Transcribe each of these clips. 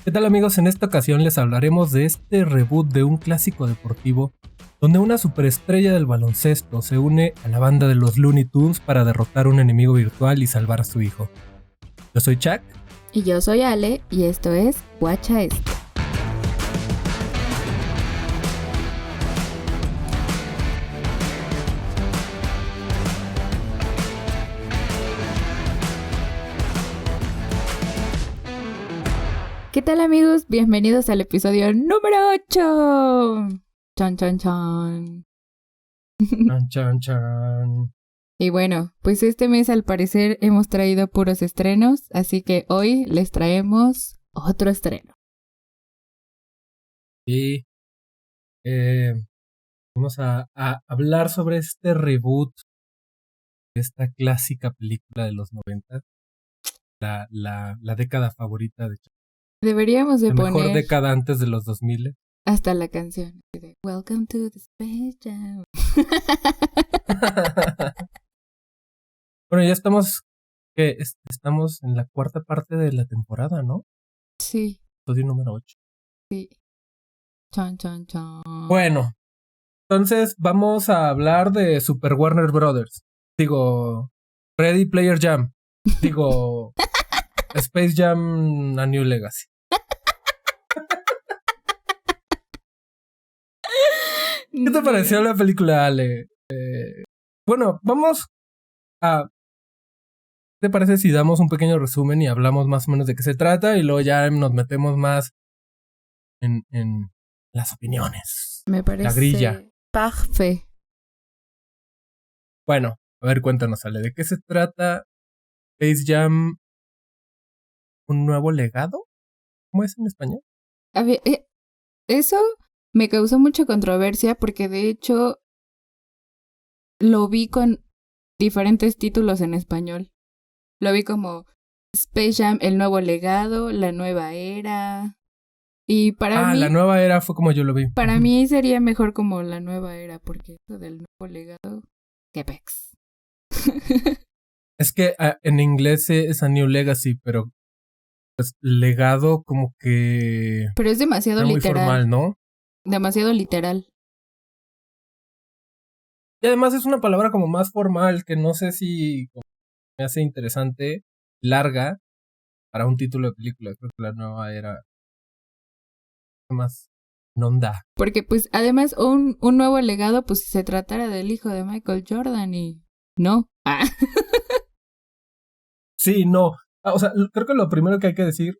¿Qué tal, amigos? En esta ocasión les hablaremos de este reboot de un clásico deportivo donde una superestrella del baloncesto se une a la banda de los Looney Tunes para derrotar a un enemigo virtual y salvar a su hijo. Yo soy Chuck. Y yo soy Ale, y esto es Guacha Esto. ¿Qué tal, amigos? Bienvenidos al episodio número 8. Chan, chan, chan. Chan, chan, chan. Y bueno, pues este mes al parecer hemos traído puros estrenos, así que hoy les traemos otro estreno. Y vamos a hablar sobre este reboot de esta clásica película de los 90, la década favorita de Chuck. Deberíamos de La mejor poner década antes de los 2000. hasta la canción de Welcome to the Space Jam. Bueno, ya estamos en la cuarta parte de la temporada, ¿no? Sí, Episodio número 8. sí. Chan, chan, chan. Bueno, entonces vamos a hablar de Super Warner Brothers. Digo, Ready Player Jam. Digo, Space Jam A New Legacy. ¿Qué te pareció la película, Ale? Bueno, vamos a... ¿Qué te parece si damos un pequeño resumen y hablamos más o menos de qué se trata y luego ya nos metemos más en las opiniones? Me parece La grilla. parfait. Bueno, a ver, cuéntanos, Ale, ¿de qué se trata Space Jam? ¿Un nuevo legado? ¿Cómo es en español? A ver, eso me causó mucha controversia porque de hecho lo vi con diferentes títulos en español. Lo vi como Space Jam, el nuevo legado, la nueva era. Y para mí, la nueva era fue como yo lo vi. para mí sería mejor como la nueva era, porque eso del nuevo legado, qué pex. Es que en inglés es A New Legacy, pero pues legado como que... Pero es demasiado era muy literal. formal, ¿no? Demasiado literal. Y además es una palabra como más formal que no sé si me hace interesante, larga, para un título de película. Creo que la nueva era más nonda. Porque pues además un nuevo legado, pues si se tratara del hijo de Michael Jordan y... No. Sí, no. O sea, creo que lo primero que hay que decir,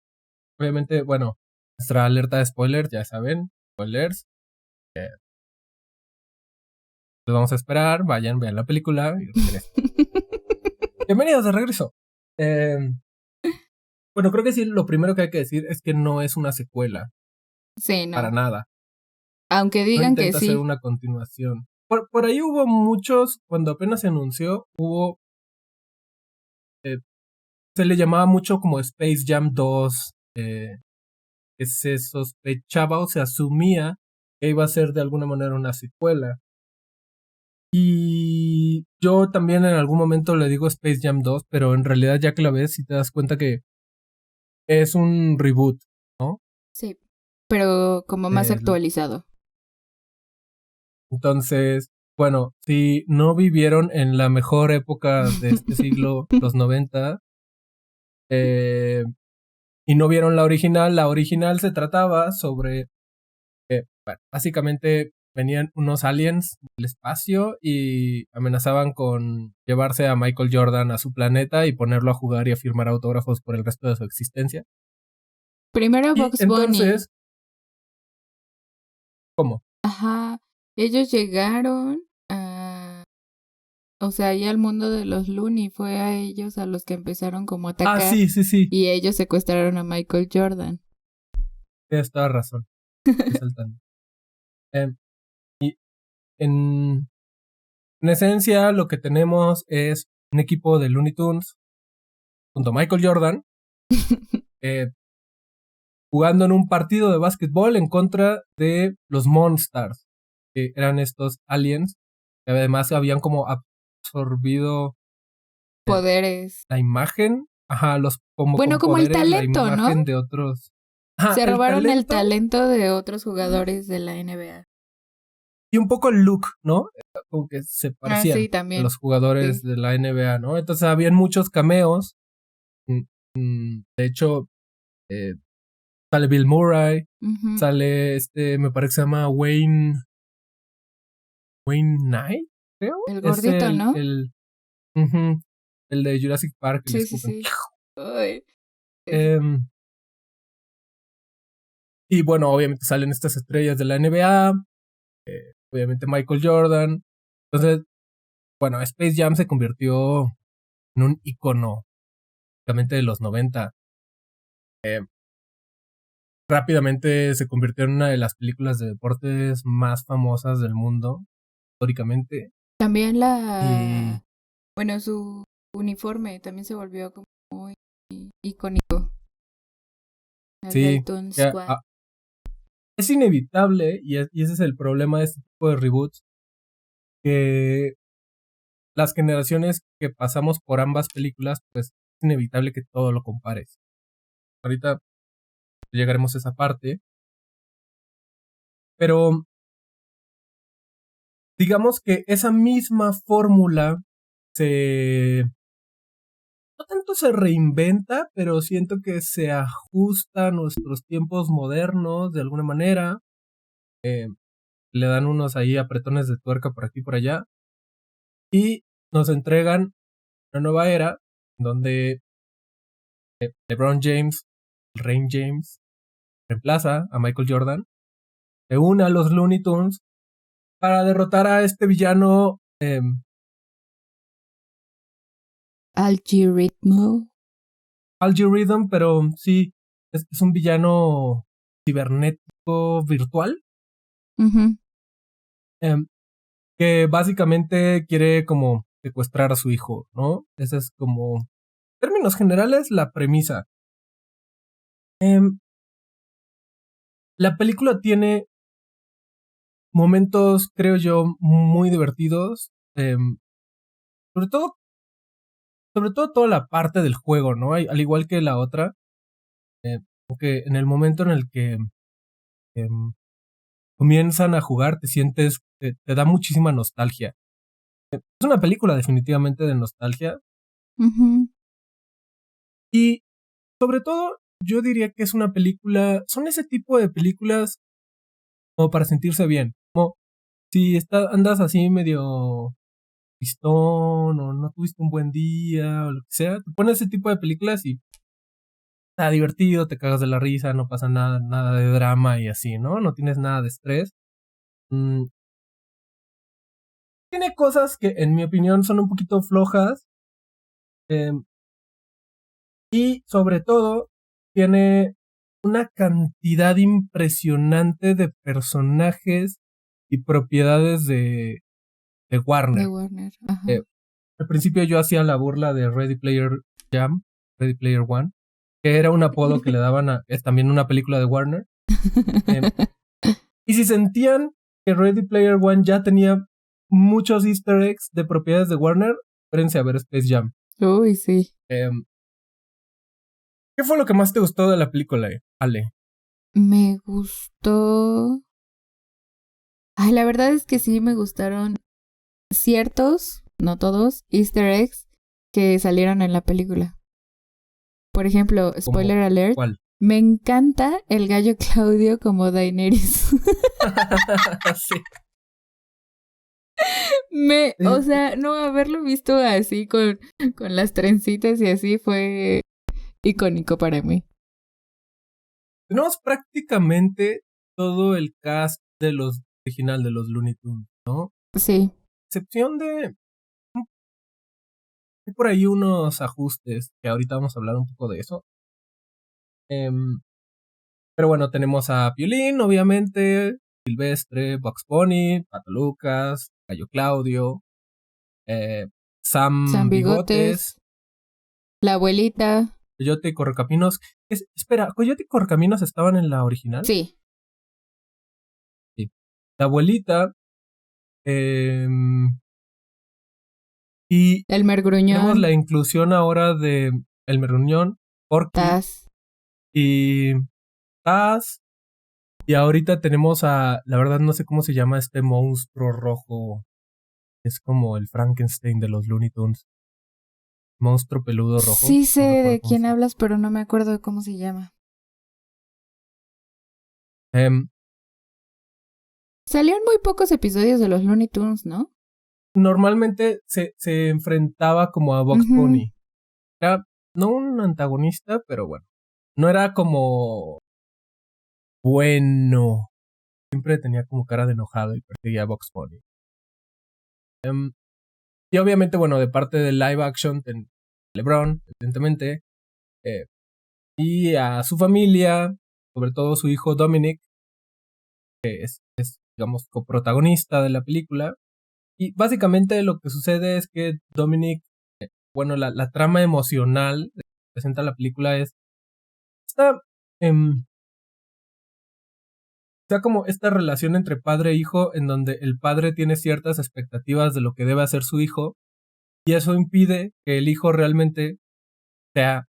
obviamente, bueno, nuestra alerta de spoilers, ya saben, spoilers. Los vamos a esperar, vayan, vean la película y regresen. Bienvenidos de regreso. Bueno, creo que sí, lo primero que hay que decir es que no es una secuela. Sí, no. Para nada. Aunque No digan que intenta sí. hacer una continuación. Por ahí hubo muchos, cuando apenas se anunció, hubo... se le llamaba mucho como Space Jam 2. Que se sospechaba o se asumía que iba a ser de alguna manera una secuela. Y yo también en algún momento le digo Space Jam 2, pero en realidad ya que la ves sí te das cuenta que es un reboot, ¿no? Sí, pero como más actualizado. Entonces, bueno, si no vivieron en la mejor época de este siglo, los 90, y no vieron la original se trataba sobre, bueno, básicamente venían unos aliens del espacio y amenazaban con llevarse a Michael Jordan a su planeta y ponerlo a jugar y a firmar autógrafos por el resto de su existencia. Primero Bugs Bunny. Entonces, ¿cómo? Ajá, ellos llegaron a... O sea, ahí al mundo de los Looney fue a ellos a los que empezaron como a atacar. Sí. Y ellos secuestraron a Michael Jordan. Tienes toda razón. Estoy saltando. Y en esencia lo que tenemos es un equipo de Looney Tunes junto a Michael Jordan jugando en un partido de básquetbol en contra de los Monstars, que eran estos aliens que además habían como absorbido poderes. La imagen, ajá, los como bueno, con como poderes, el talento, la imagen ¿no? de otros. Ajá, Se el robaron el talento talento de otros jugadores de la NBA. y un poco el look, ¿no? Como que se Ah, parecían sí, a también. los jugadores Sí. de la NBA, ¿no? Entonces habían muchos cameos. De hecho, eh, sale Bill Murray, Ujú. sale me parece que se llama Wayne Knight, creo. El Es gordito, ¿no? ujú, el de Jurassic Park, el Sí, sí, escupen. sí. Ay, es- Em, y bueno, obviamente salen estas estrellas de la NBA, obviamente Michael Jordan. Entonces, bueno, Space Jam se convirtió en un icono prácticamente de los 90. Rápidamente se convirtió en una de las películas de deportes más famosas del mundo, históricamente. También Y bueno, su uniforme también se volvió como muy icónico. El del sí, Toon que Squad. es inevitable, y ese es el problema de este tipo de reboots, que las generaciones que pasamos por ambas películas, pues es inevitable que todo lo compares. Ahorita llegaremos a esa parte, pero digamos que esa misma fórmula se no tanto se reinventa, pero siento que se ajusta a nuestros tiempos modernos de alguna manera. Eh, Le dan unos ahí apretones de tuerca por aquí y por allá. Y nos entregan una nueva era donde LeBron James, el Rey James, reemplaza a Michael Jordan, se une a los Looney Tunes para derrotar a este villano Algoritmo. Algorithm, pero sí, es un villano cibernético virtual. Ujú. em, que básicamente quiere como secuestrar a su hijo, ¿no? Esa es como, en términos generales, la premisa. Em, la película tiene momentos, creo yo, muy divertidos. Sobre todo, sobre todo toda la parte del juego, ¿no? Al igual que la otra, porque en el momento en el que em, comienzan a jugar, te sientes, te da muchísima nostalgia. Es una película definitivamente de nostalgia. Ujú. Y sobre todo, yo diría que es una película, son ese tipo de películas como para sentirse bien. Como si andas así medio tristón o no tuviste un buen día o lo que sea, te pones ese tipo de películas y está divertido, te cagas de la risa, no pasa nada, nada de drama y así, ¿no? No tienes nada de estrés. Mm, Tiene cosas que en mi opinión son un poquito flojas, eh, y sobre todo tiene una cantidad impresionante de personajes y propiedades de De Warner. Warner. Ajá. Eh, Al principio yo hacía la burla de Ready Player One, que era un apodo que le daban es también una película de Warner. Eh, y si sentían que Ready Player One ya tenía muchos easter eggs de propiedades de Warner, espérense a ver Space Jam. Uy, sí. Eh, ¿Qué fue lo que más te gustó de la película, Ale? Me gustó. Ay, la verdad es que sí me gustaron ciertos, no todos, Easter eggs que salieron en la película. Por ejemplo, ¿Cómo spoiler alert, cuál? me encanta el gallo Claudio como Daenerys. Sí. O sea, no haberlo visto así con las trencitas y así fue icónico para mí. Tenemos prácticamente todo el cast de los original de los Looney Tunes, ¿no? Sí. Excepción de hay por ahí unos ajustes que ahorita vamos a hablar un poco de eso. Em, pero bueno, tenemos a Piolín, obviamente, Silvestre, Bugs Bunny, Pato Lucas, Gallo Claudio, eh, San Sam Bigotes, Bigotes, la abuelita. Coyote y Correcaminos. Espera, ¿Coyote y Correcaminos estaban en la original? Sí. Sí. La abuelita. em, y Elmer tenemos la Gruñón, inclusión ahora de Elmer Reunión, Porky Taz. y Taz. Y ahorita tenemos la verdad no sé cómo se llama este monstruo rojo. Es como el Frankenstein de los Looney Tunes. Monstruo peludo rojo. Sí sé No recuerdo de cómo quién se llama. hablas, pero no me acuerdo de cómo se llama. Salieron muy pocos episodios de los Looney Tunes, ¿no? Normalmente se enfrentaba como a Bugs Ujú. Bunny. Era no un antagonista, pero bueno. No era como bueno. Siempre tenía como cara de enojado y perseguía a Bugs Bunny. Y obviamente, bueno, de parte del live action, LeBron, evidentemente, y a su familia, sobre todo su hijo Dominic, que es digamos, coprotagonista de la película. Y básicamente lo que sucede es que Dominic, bueno, la trama emocional que presenta la película es esta, está como esta relación entre padre e hijo en donde el padre tiene ciertas expectativas de lo que debe hacer su hijo y eso impide que el hijo realmente sea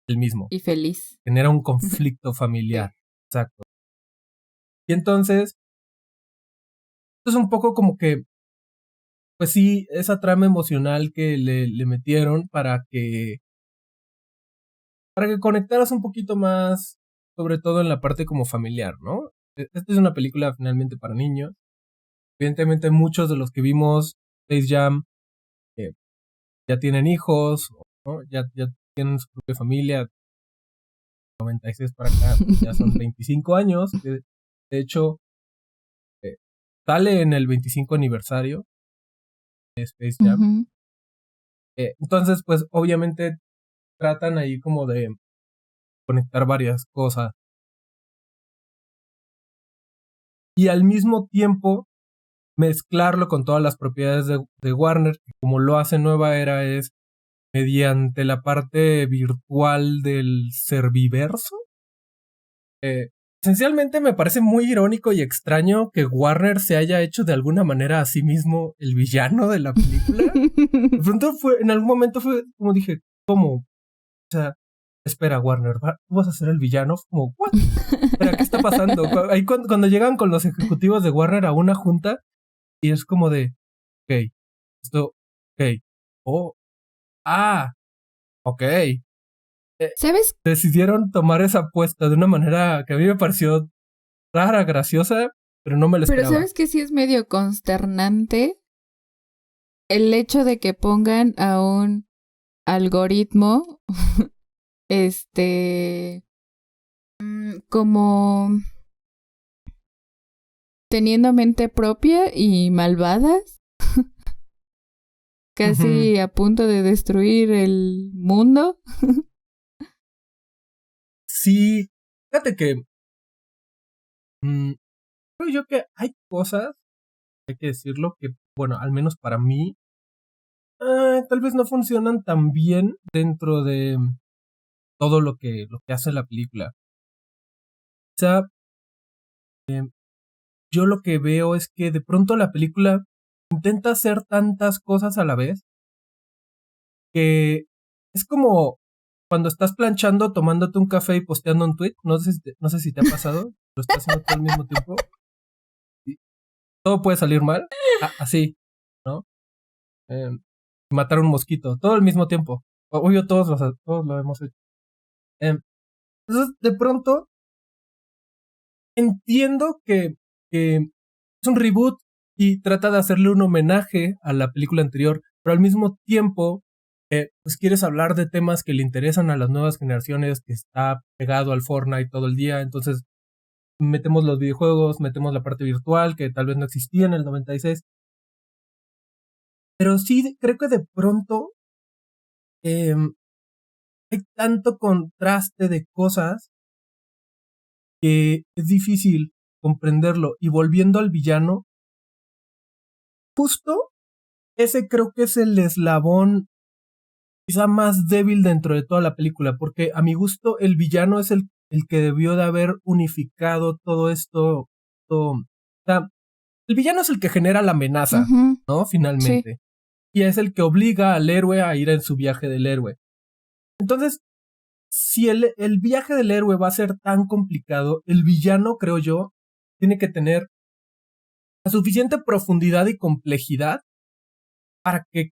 el mismo. Y feliz. Genera un conflicto familiar. Sí. Exacto. Y entonces, es un poco como que, pues sí, esa trama emocional que le metieron para que conectaras un poquito más, sobre todo en la parte como familiar, ¿no? Esta es una película finalmente para niños. Evidentemente muchos de los que vimos Space Jam ya tienen hijos, ¿no? Ya tienen su propia familia. 96 para acá, ya son 25 años. De hecho, sale en el 25 aniversario de Space Jam. Ujú. Entonces, pues obviamente tratan ahí como de conectar varias cosas. Y al mismo tiempo mezclarlo con todas las propiedades de Warner, que como lo hace Nueva Era es mediante la parte virtual del Serviverso. Esencialmente me parece muy irónico y extraño que Warner se haya hecho de alguna manera a sí mismo el villano de la película. De pronto en algún momento fue como dije, ¿cómo? O sea, espera, Warner, ¿tú vas a ser el villano? Como, ¿what? Espera, ¿qué está pasando? Ahí cuando llegan con los ejecutivos de Warner a una junta y es como de, ok, oh, ok. ¿Sabes? Decidieron tomar esa apuesta de una manera que a mí me pareció rara, graciosa, pero no me la Pero esperaba. ¿sabes que sí es medio consternante? El hecho de que pongan a un algoritmo, como teniendo mente propia y malvadas, casi a punto de destruir el mundo. Sí, fíjate que creo yo que hay cosas, hay que decirlo, que, bueno, al menos para mí, tal vez no funcionan tan bien dentro de todo lo que hace la película. O sea, yo lo que veo es que de pronto la película intenta hacer tantas cosas a la vez que es como cuando estás planchando, tomándote un café y posteando un tweet. No sé si te ha pasado, lo estás haciendo todo al mismo tiempo. Y todo puede salir mal, así, ¿no? Matar un mosquito, todo al mismo tiempo. Obvio, todos lo hemos hecho. Entonces, de pronto, entiendo que es un reboot y trata de hacerle un homenaje a la película anterior, pero al mismo tiempo, pues quieres hablar de temas que le interesan a las nuevas generaciones, que está pegado al Fortnite todo el día, entonces metemos los videojuegos, metemos la parte virtual, que tal vez no existía en el 96, pero sí creo que de pronto hay tanto contraste de cosas que es difícil comprenderlo. Y volviendo al villano, justo ese creo que es el eslabón quizá más débil dentro de toda la película, porque a mi gusto el villano es el que debió de haber unificado todo esto. O sea, el villano es el que genera la amenaza, Uh-huh. ¿no? Sí. Finalmente. Y es el que obliga al héroe a ir en su viaje del héroe. Entonces, si el viaje del héroe va a ser tan complicado, el villano, creo yo, tiene que tener la suficiente profundidad y complejidad para que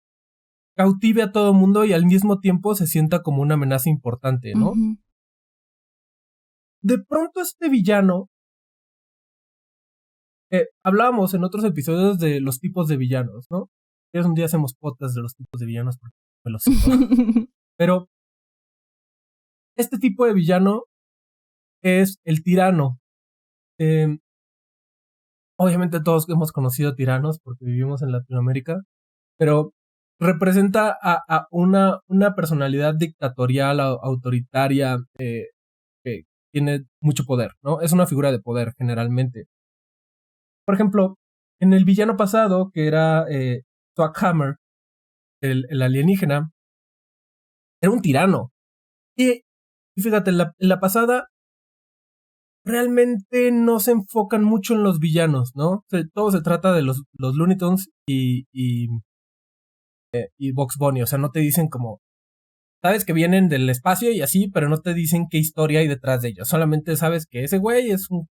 cautive a todo mundo y al mismo tiempo se sienta como una amenaza importante, ¿no? Ujú. De pronto este villano, hablábamos en otros episodios de los tipos de villanos, ¿no? Un día hacemos podcast de los tipos de villanos porque me los cito. Pero este tipo de villano es el tirano. Obviamente todos hemos conocido tiranos porque vivimos en Latinoamérica, pero representa a una personalidad dictatorial, autoritaria, que tiene mucho poder, ¿no? Es una figura de poder generalmente. Por ejemplo, en el villano pasado, que era Thwachammer, el alienígena, era un tirano. Y fíjate, en la pasada realmente no se enfocan mucho en los villanos, ¿no? Todo se trata de los Looney Tunes y Bugs Bunny. O sea, no te dicen como, sabes que vienen del espacio y así, pero no te dicen qué historia hay detrás de ellos. Solamente sabes que ese güey es un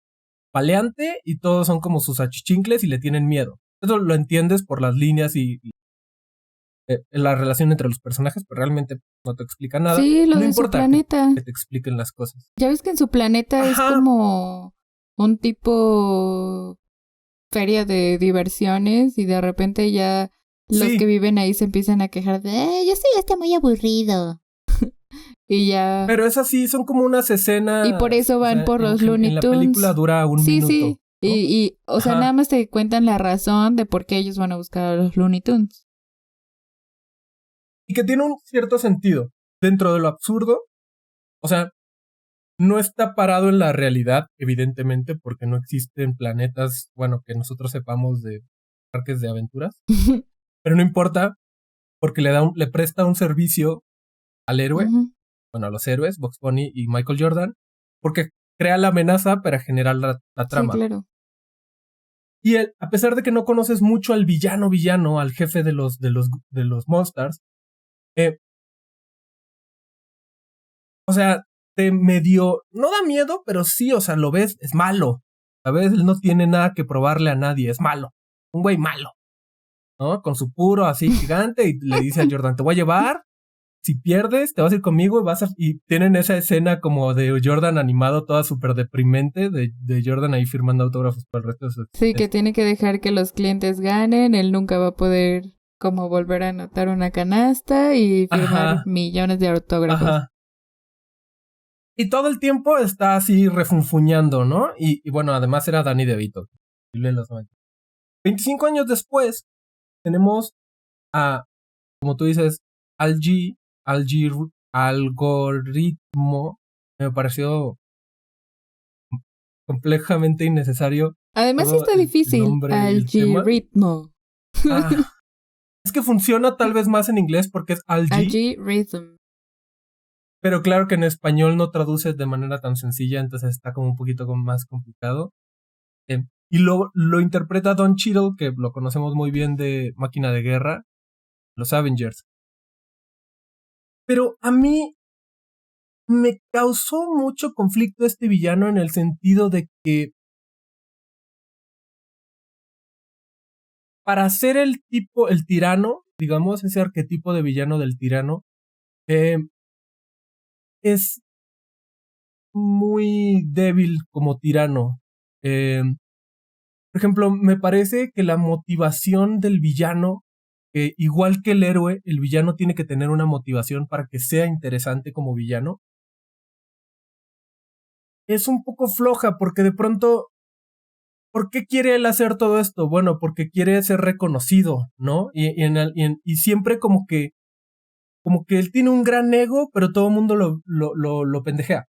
paleante y todos son como sus achichincles y le tienen miedo. Eso lo entiendes por las líneas y la relación entre los personajes, pero realmente no te explica nada. Sí, lo no de su importa planeta. que te expliquen las cosas. Ya ves que en su planeta es Ajá. como un tipo feria de diversiones y de repente ya los Sí, que viven ahí se empiezan a quejar de, yo estoy está muy aburrido. Y ya. pero es así, son como unas escenas. Y por eso o van sea, por los Looney en la Tunes. película dura un Sí, minuto. sí. ¿no? O sea, Ajá. nada más te cuentan la razón de por qué ellos van a buscar a los Looney Tunes. Y que tiene un cierto sentido dentro de lo absurdo. O sea, no está parado en la realidad, evidentemente, porque no existen planetas, bueno, que nosotros sepamos de parques de aventuras. Pero no importa, porque le presta un servicio al héroe, Ujú. bueno, a los héroes, Bugs Bunny y Michael Jordan, porque crea la amenaza para generar la Sí, trama. claro. Y él, a pesar de que no conoces mucho al villano, al jefe de los Monsters, o sea, te medio, no da miedo, pero sí, o sea, lo ves, es malo. ¿Sabes? Él no tiene nada que probarle a nadie, es malo. Un güey malo, ¿no? Con su puro así gigante y le dice a Jordan, te voy a llevar, si pierdes, te vas a ir conmigo y y tienen esa escena como de Jordan animado, toda súper deprimente, de Jordan ahí firmando autógrafos por el resto de su Sí, existencia. que tiene que dejar que los clientes ganen, él nunca va a poder como volver a anotar una canasta y firmar Ajá, millones de autógrafos. ajá. Y todo el tiempo está así refunfuñando, ¿no? Y bueno, además era Danny DeVito. 25 años después, tenemos a, como tú dices, algoritmo. Me pareció complejamente innecesario. Además sí Todo está el difícil. nombre y el tema. Algoritmo. Es que funciona tal vez más en inglés porque es Algorithm. pero claro que en español no traduce de manera tan sencilla, entonces está como un poquito más complicado. Y lo interpreta Don Cheadle, que lo conocemos muy bien de Máquina de Guerra, los Avengers. Pero a mí me causó mucho conflicto este villano en el sentido de que para ser el tirano, digamos, ese arquetipo de villano del tirano, es muy débil como tirano. Por ejemplo, me parece que la motivación del villano, igual que el héroe, el villano tiene que tener una motivación para que sea interesante como villano. Es un poco floja porque de pronto, ¿por qué quiere él hacer todo esto? Bueno, porque quiere ser reconocido, ¿no? Y siempre como que él tiene un gran ego, pero todo el mundo lo pendejea,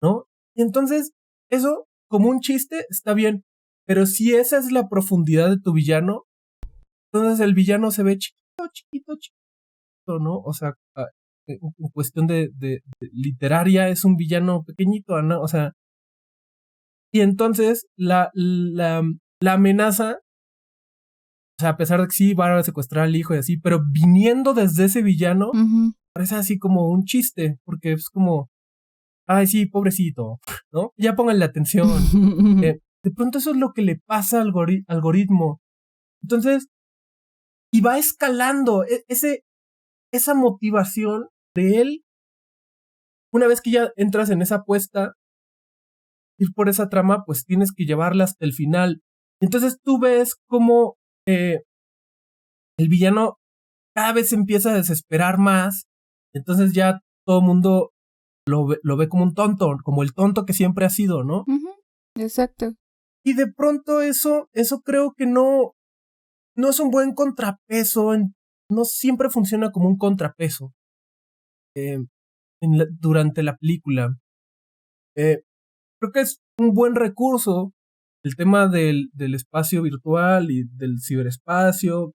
¿no? Y entonces, eso, como un chiste, está bien. Pero si esa es la profundidad de tu villano, entonces el villano se ve chiquito, ¿no? O sea, en cuestión de literaria es un villano pequeñito, ¿no? O sea, y entonces la amenaza, o sea, a pesar de que sí van a secuestrar al hijo y así, pero viniendo desde ese villano, Uh-huh. parece así como un chiste, porque es como, ay, sí, pobrecito, ¿no? Ya pónganle atención. De pronto eso es lo que le pasa al algoritmo. Entonces, y va escalando esa motivación de él, una vez que ya entras en esa apuesta, ir por esa trama, pues tienes que llevarla hasta el final. Entonces tú ves cómo el villano cada vez se empieza a desesperar más, entonces ya todo el mundo lo ve como un tonto, como el tonto que siempre ha sido, ¿no? Exacto. Y de pronto eso creo que no es un buen contrapeso, no siempre funciona como un contrapeso durante la película. Creo que es un buen recurso el tema del espacio virtual y del ciberespacio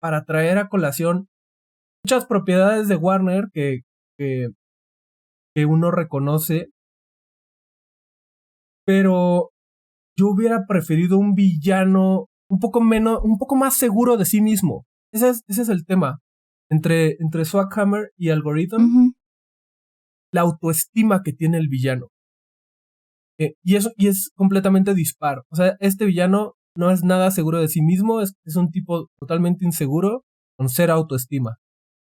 para traer a colación muchas propiedades de Warner que uno reconoce, pero yo hubiera preferido un villano un poco más seguro de sí mismo. Ese es el tema. Entre Swackhammer y Algorithm, la autoestima que tiene el villano. Y es completamente dispar. O sea, este villano no es nada seguro de sí mismo, es un tipo totalmente inseguro, con cero autoestima.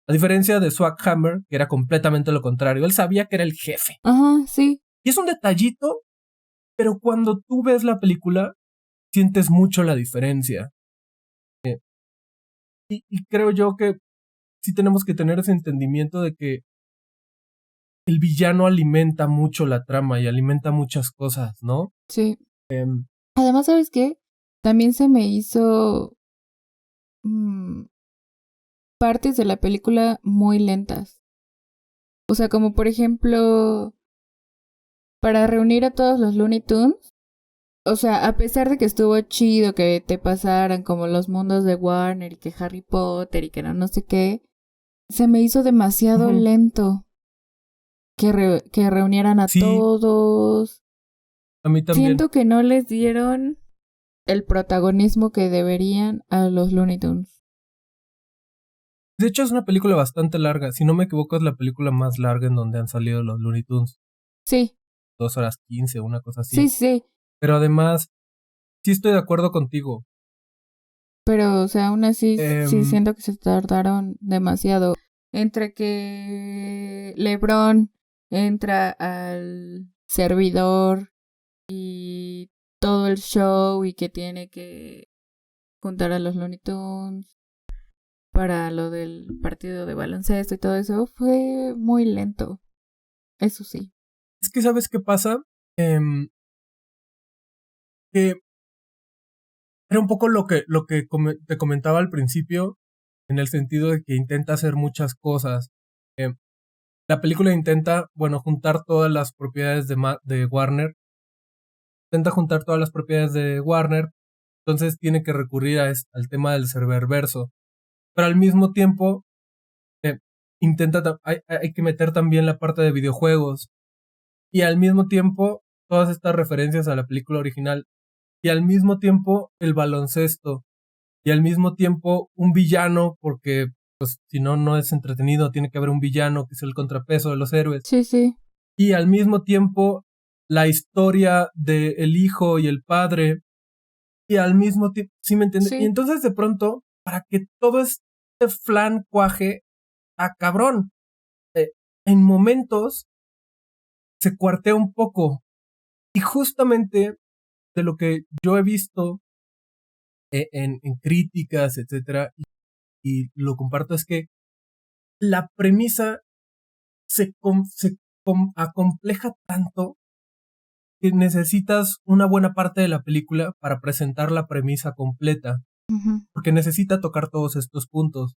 A diferencia de Swackhammer, que era completamente lo contrario. Él sabía que era el jefe. Ajá, sí. Y es un detallito, pero cuando tú ves la película, sientes mucho la diferencia. Y creo yo que sí tenemos que tener ese entendimiento de que el villano alimenta mucho la trama y alimenta muchas cosas, ¿no? Sí. Además, ¿sabes qué? También se me hizo partes de la película muy lentas. O sea, como por ejemplo, para reunir a todos los Looney Tunes. O sea, a pesar de que estuvo chido que te pasaran como los mundos de Warner y que Harry Potter y que no sé qué, se me hizo demasiado lento que reunieran a todos. A mí también. Siento que no les dieron el protagonismo que deberían a los Looney Tunes. De hecho, es una película bastante larga. Si no me equivoco, es la película más larga en donde han salido los Looney Tunes. Sí. 2 horas 15, una cosa así. Sí. Pero además, sí estoy de acuerdo contigo. Pero, o sea, aún así sí siento que se tardaron demasiado. Entre que LeBron entra al servidor y todo el show y que tiene que juntar a los Looney Tunes para lo del partido de baloncesto y todo eso, fue muy lento. Eso sí. Es que ¿sabes qué pasa? Que era un poco lo que te comentaba al principio, en el sentido de que intenta hacer muchas cosas. La película intenta, juntar todas las propiedades de Warner. Intenta juntar todas las propiedades de Warner, entonces tiene que recurrir al tema del serververso. Pero al mismo tiempo, hay que meter también la parte de videojuegos. Y al mismo tiempo, todas estas referencias a la película original. Y al mismo tiempo, el baloncesto. Y al mismo tiempo, un villano, porque pues si no es entretenido, tiene que haber un villano que es el contrapeso de los héroes. Sí. Y al mismo tiempo, la historia del hijo y el padre. Y al mismo tiempo, ¿sí me entiendes? Sí. Y entonces de pronto, para que todo este flan cuaje, cabrón, en momentos se cuartea un poco. Y justamente de lo que yo he visto en críticas, etcétera, y lo comparto, es que la premisa se acompleja tanto que necesitas una buena parte de la película para presentar la premisa completa, porque necesita tocar todos estos puntos.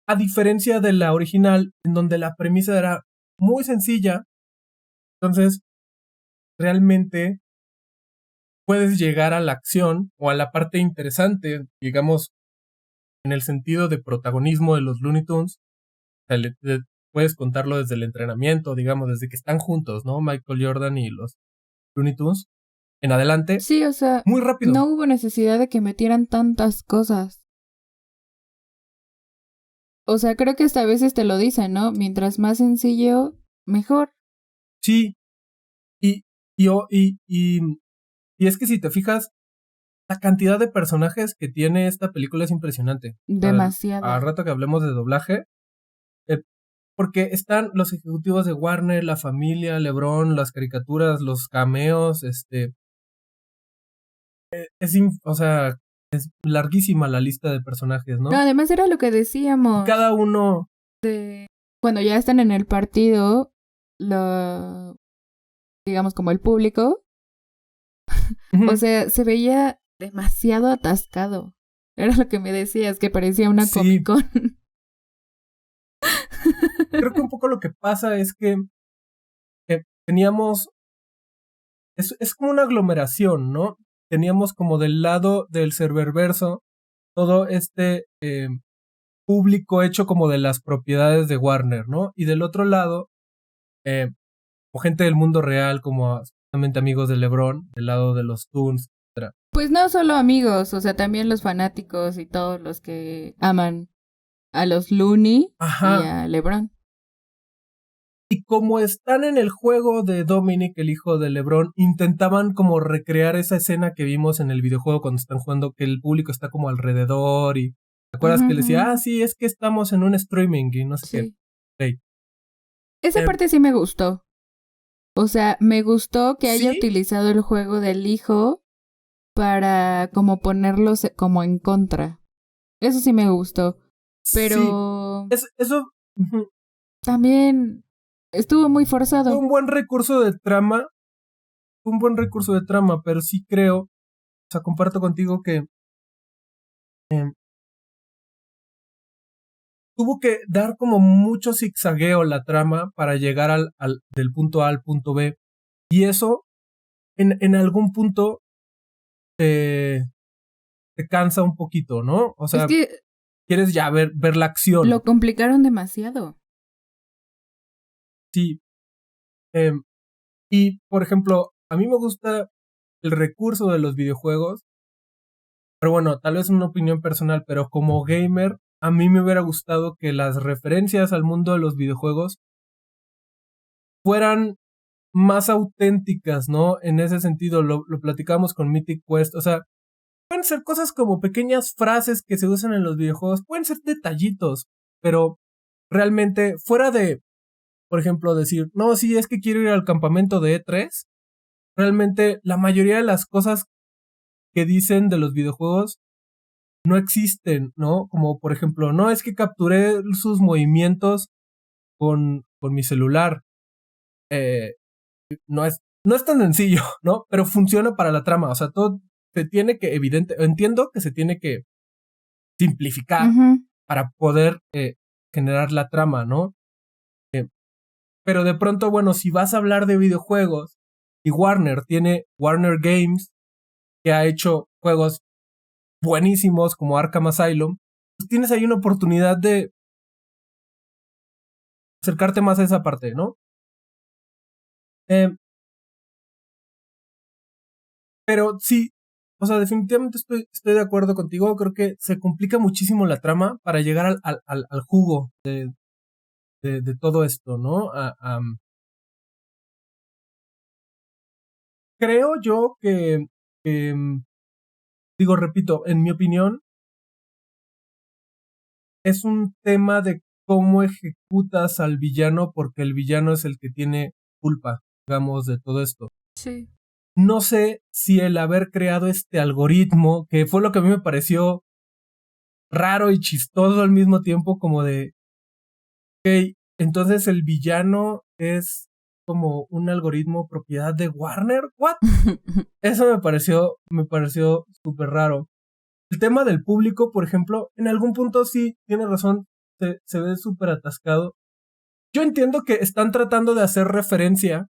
A diferencia de la original, en donde la premisa era muy sencilla, entonces realmente puedes llegar a la acción o a la parte interesante, digamos, en el sentido de protagonismo de los Looney Tunes. O sea, puedes contarlo desde el entrenamiento, digamos, desde que están juntos, ¿no? Michael Jordan y los Looney Tunes en adelante. Sí, o sea, muy rápido. No hubo necesidad de que metieran tantas cosas. O sea, creo que hasta a veces te lo dicen, ¿no? Mientras más sencillo, mejor. Sí, y, y, o- y es que si te fijas, la cantidad de personajes que tiene esta película es impresionante. Al Demasiada. rato que hablemos de doblaje, eh, porque están los ejecutivos de Warner, la familia, LeBron, las caricaturas, los cameos, o sea, es larguísima la lista de personajes, No, ¿no? además era lo que Y decíamos. cada uno, Cuando ya están en el partido, digamos como el público, o sea, se veía demasiado atascado. Era lo que me decías, que parecía una sí, Comic Con. creo que un poco lo que pasa es que teníamos, es como una aglomeración, ¿no? Teníamos como del lado del serververso todo público hecho como de las propiedades de Warner, ¿no? Y del otro lado, eh, o gente del mundo real, como justamente amigos de LeBron, del lado de los Toons, etc. Pues no solo amigos, o sea, también los fanáticos y todos los que aman a los Looney y Ajá. a LeBron. Y como están en el juego de Dominic, el hijo de LeBron, intentaban como recrear esa escena que vimos en el videojuego cuando están jugando, que el público está como alrededor y ¿te acuerdas que le decía, sí, es que estamos en un streaming y no sé qué? Sí. Okay. Esa parte sí me gustó. O sea, me gustó que haya Sí, utilizado el juego del hijo para como ponerlos como en contra. Eso sí me gustó. sí. Pero Eso ujú, también estuvo muy fue forzado. un buen recurso de trama, pero sí creo, o sea, comparto contigo que eh, tuvo que dar como mucho zigzagueo la trama para llegar del punto A al punto B. Y eso en algún punto te cansa un poquito, ¿no? O Es sea, que quieres ya ver la acción. lo complicaron demasiado. Sí. Eh, y, por ejemplo, a mí me gusta el recurso de los videojuegos, pero bueno, tal vez una opinión personal, pero como gamer, a mí me hubiera gustado que las referencias al mundo de los videojuegos fueran más auténticas, ¿no? En ese sentido, lo platicamos con Mythic Quest, o sea, pueden ser cosas como pequeñas frases que se usan en los videojuegos, pueden ser detallitos, pero realmente fuera de, por ejemplo, decir, no, sí, es que quiero ir al campamento de E3, realmente la mayoría de las cosas que dicen de los videojuegos no existen, ¿no? Como por ejemplo, no, es que capturé sus movimientos con mi celular. Eh, no es tan sencillo, ¿no? Pero funciona para la trama, o sea, todo se tiene que, entiendo que se tiene que simplificar para poder generar la trama, ¿no? Pero de pronto, bueno, si vas a hablar de videojuegos y Warner tiene Warner Games, que ha hecho juegos buenísimos como Arkham Asylum, pues tienes ahí una oportunidad de acercarte más a esa parte, ¿no? Eh, pero sí, o sea, definitivamente estoy de acuerdo contigo. Creo que se complica muchísimo la trama para llegar al jugo de todo esto, ¿no? Creo yo que, digo, repito, en mi opinión, es un tema de cómo ejecutas al villano porque el villano es el que tiene culpa, digamos, de todo esto. Sí. No sé si el haber creado este algoritmo, que fue lo que a mí me pareció raro y chistoso al mismo tiempo, como de, ok, entonces el villano es como un algoritmo propiedad de Warner, ¿what? Eso me pareció súper raro. El tema del público, por ejemplo, en algún punto sí, tiene razón, se ve súper atascado. Yo entiendo que están tratando de hacer referencia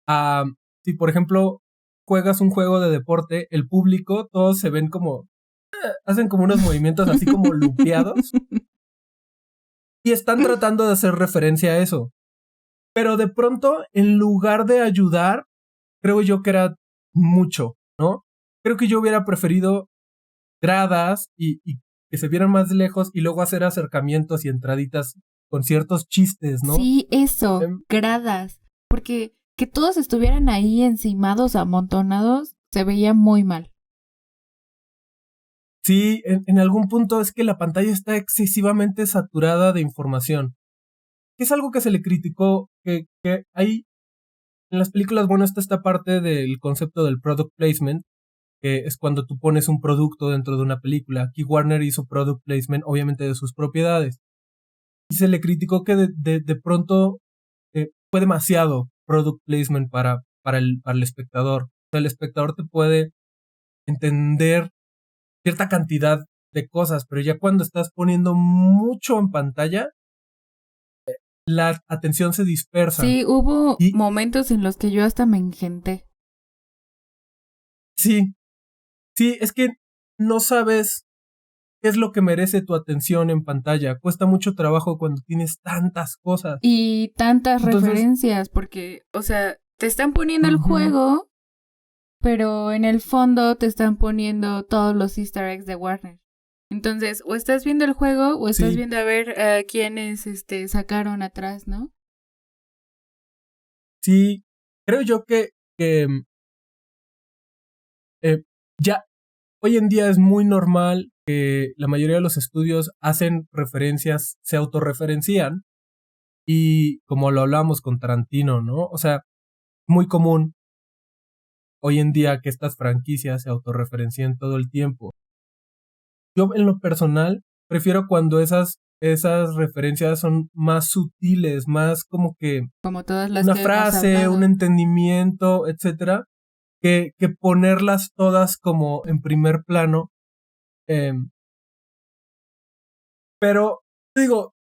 a, si por ejemplo juegas un juego de deporte, el público, todos se ven como, hacen como unos movimientos así como lupeados y están tratando de hacer referencia a eso. Pero de pronto, en lugar de ayudar, creo yo que era mucho, ¿no? Creo que yo hubiera preferido gradas y que se vieran más lejos y luego hacer acercamientos y entraditas con ciertos chistes, ¿no? Sí, eso, Em, gradas. Porque que todos estuvieran ahí encimados, amontonados, se veía muy mal. Sí, en algún punto es que la pantalla está excesivamente saturada de información. Es algo que se le criticó, que hay en las películas, bueno, está esta parte del concepto del product placement, que es cuando tú pones un producto dentro de una película. Aquí Warner hizo product placement, obviamente, de sus propiedades. Y se le criticó que de pronto fue demasiado product placement para el espectador. O sea, el espectador te puede entender cierta cantidad de cosas, pero ya cuando estás poniendo mucho en pantalla, la atención se dispersa. Sí, hubo Y momentos en los que yo hasta me engenté. sí, es que no sabes qué es lo que merece tu atención en pantalla. Cuesta mucho trabajo cuando tienes tantas cosas. Y tantas Entonces, referencias, porque, o sea, te están poniendo el ujú, juego, pero en el fondo te están poniendo todos los easter eggs de Warner. Entonces, o estás viendo el juego o estás sí, viendo a ver quiénes sacaron atrás, ¿no? sí, creo yo que ya hoy en día es muy normal que la mayoría de los estudios hacen referencias, se autorreferencian, y como lo hablamos con Tarantino, ¿no? O sea, muy común hoy en día que estas franquicias se autorreferencien todo el tiempo. Yo en lo personal prefiero cuando esas referencias son más sutiles, más como que Como todas las una que hemos frase, un hablado. entendimiento, etcétera, que ponerlas todas como en primer plano. Pero digo,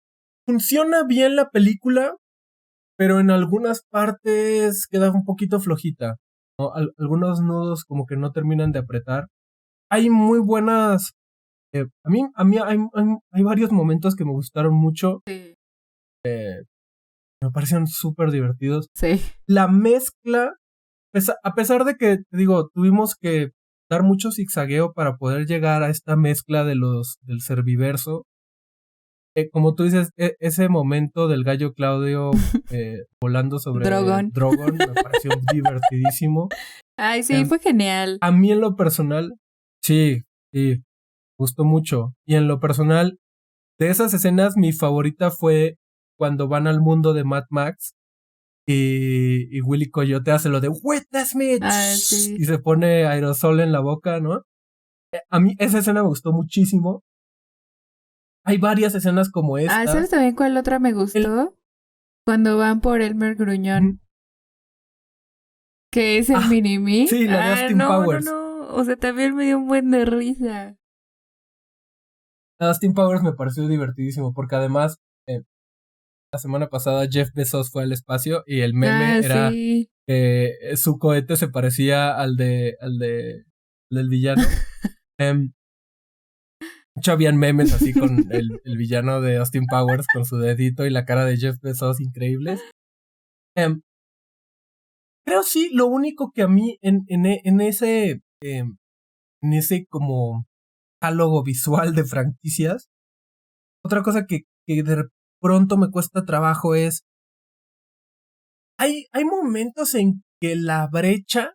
funciona bien la película, pero en algunas partes queda un poquito flojita, ¿no? Algunos nudos como que no terminan de apretar. Hay muy buenas. A mí hay varios momentos que me gustaron mucho. Sí. Me parecieron súper divertidos. Sí. La mezcla, a pesar de que, te digo, tuvimos que dar mucho zigzagueo para poder llegar a esta mezcla del Serviverso. Como tú dices, ese momento del gallo Claudio volando sobre Drogon. Drogon me pareció divertidísimo. Ay, sí, fue genial. A mí en lo personal, sí, gustó mucho. Y en lo personal, de esas escenas, mi favorita fue cuando van al mundo de Mad Max y Willy Coyote hace lo de "Witness me" Ah, sí. y se pone aerosol en la boca, ¿no? A mí esa escena me gustó muchísimo. Hay varias escenas como esta. Ah, ¿sabes también cuál otra me gustó? Cuando van por Elmer Gruñón. Que es el Mini-Me. Sí, la de Austin Powers. No. O sea, también me dio un buen de risa. Austin Powers me pareció divertidísimo porque además la semana pasada Jeff Bezos fue al espacio y el meme era sí. que su cohete se parecía al del villano. De hecho, habían memes así con el villano de Austin Powers con su dedito y la cara de Jeff Bezos increíbles. Creo sí, lo único que a mí en ese como catálogo visual de franquicias, otra cosa que de pronto me cuesta trabajo es hay momentos en que la brecha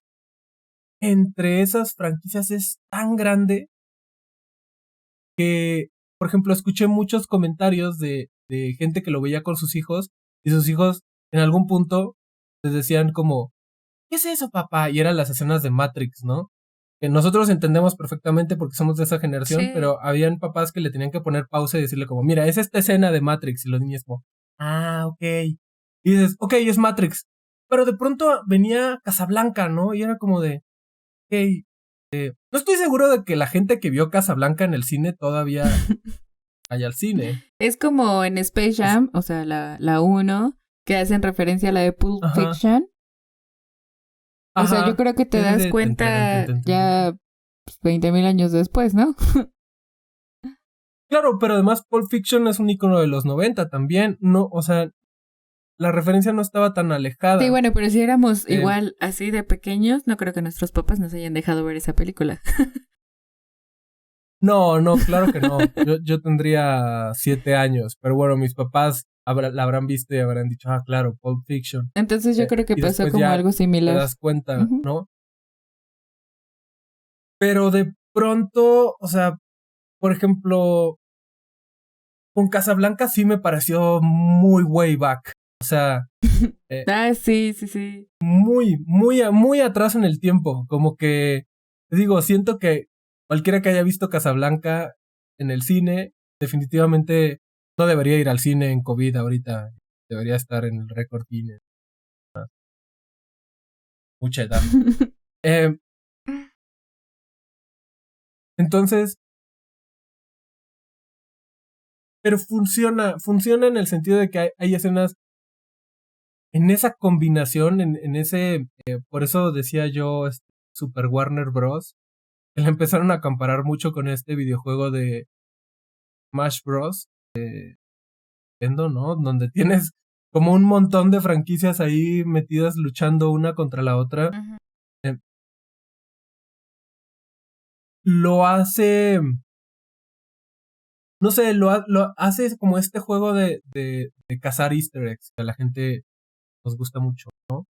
entre esas franquicias es tan grande que, por ejemplo, escuché muchos comentarios de gente que lo veía con sus hijos y sus hijos en algún punto les decían como, ¿qué es eso, papá? Y eran las escenas de Matrix, ¿no? Que nosotros entendemos perfectamente porque somos de esa generación, Sí. pero habían papás que le tenían que poner pausa y decirle como, mira, es esta escena de Matrix, y los niños como, ok. Y dices, ok, es Matrix. Pero de pronto venía Casablanca, ¿no? Y era como de, ok, no estoy seguro de que la gente que vio Casablanca en el cine todavía vaya al cine. Es como en Space Jam, o sea, la 1, que hacen referencia a la de Pulp Fiction. O sea, yo creo que te das cuenta ya 20,000 años después, ¿no? Claro, pero además Pulp Fiction es un icono de los 90 también. No, o sea, la referencia no estaba tan alejada. Sí, bueno, pero si éramos igual así de pequeños, no creo que nuestros papás nos hayan dejado ver esa película. No, claro que no. Yo tendría 7 años, pero bueno, mis papás la habrán visto y habrán dicho, claro, Pulp Fiction. Entonces yo creo que Y pasó después como ya algo te similar. das cuenta, Ujú. ¿no? Pero de pronto, o sea, por ejemplo, con Casablanca sí me pareció muy way back. O sea, Sí. muy atrás en el tiempo. Como que, te digo, siento que cualquiera que haya visto Casablanca en el cine, definitivamente no debería ir al cine en COVID ahorita. Debería estar en el récord Guinness. Mucha edad. Entonces, pero funciona en el sentido de que hay escenas en esa combinación, en ese, por eso decía yo, Super Warner Bros. Que le empezaron a comparar mucho con este videojuego de Smash Bros. Nintendo, ¿no? Donde tienes como un montón de franquicias ahí metidas luchando una contra la otra. Ujú. Eh, lo hace, no sé, lo hace como este juego de cazar easter eggs que a la gente nos gusta mucho, ¿no?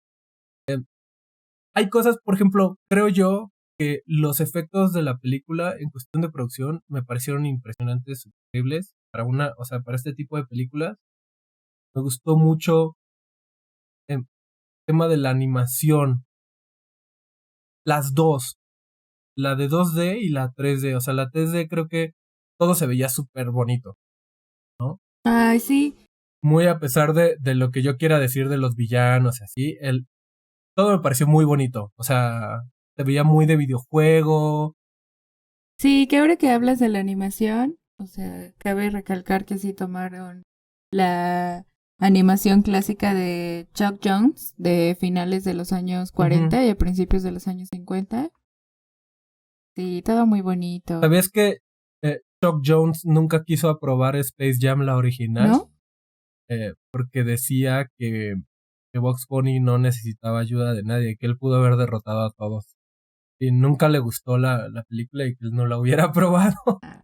Hay cosas, por ejemplo, creo yo que los efectos de la película en cuestión de producción me parecieron impresionantes, increíbles o sea, para este tipo de películas. Me gustó mucho el tema de la animación, las dos, la de 2D y la 3D, o sea, la 3D creo que todo se veía súper bonito, ¿no? Ay, sí. Muy a pesar de lo que yo quiera decir de los villanos y así, todo me pareció muy bonito, o sea, se veía muy de videojuego. Sí, que ahora que hablas de la animación, o sea, cabe recalcar que sí tomaron la animación clásica de Chuck Jones de finales de los años Ujú. 40 y a principios de los años 50. Sí, todo muy bonito. ¿Sabías que Chuck Jones nunca quiso aprobar Space Jam la original? ¿No? Porque decía que Bugs Bunny no necesitaba ayuda de nadie, que él pudo haber derrotado a todos. Y nunca le gustó la película y que él no la hubiera aprobado. Ah,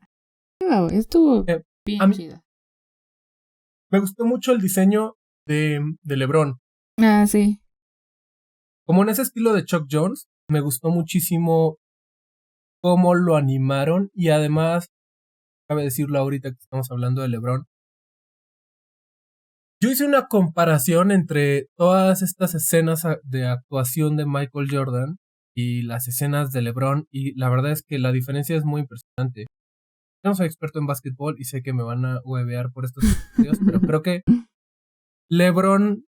wow, estuvo A bien mí chida. me gustó mucho el diseño de LeBron. Ah, sí. Como en ese estilo de Chuck Jones, me gustó muchísimo cómo lo animaron y además, cabe decirlo ahorita que estamos hablando de LeBron, yo hice una comparación entre todas estas escenas de actuación de Michael Jordan y las escenas de LeBron y la verdad es que la diferencia es muy impresionante. Yo no soy experto en básquetbol y sé que me van a huevear por estos episodios, pero creo que LeBron,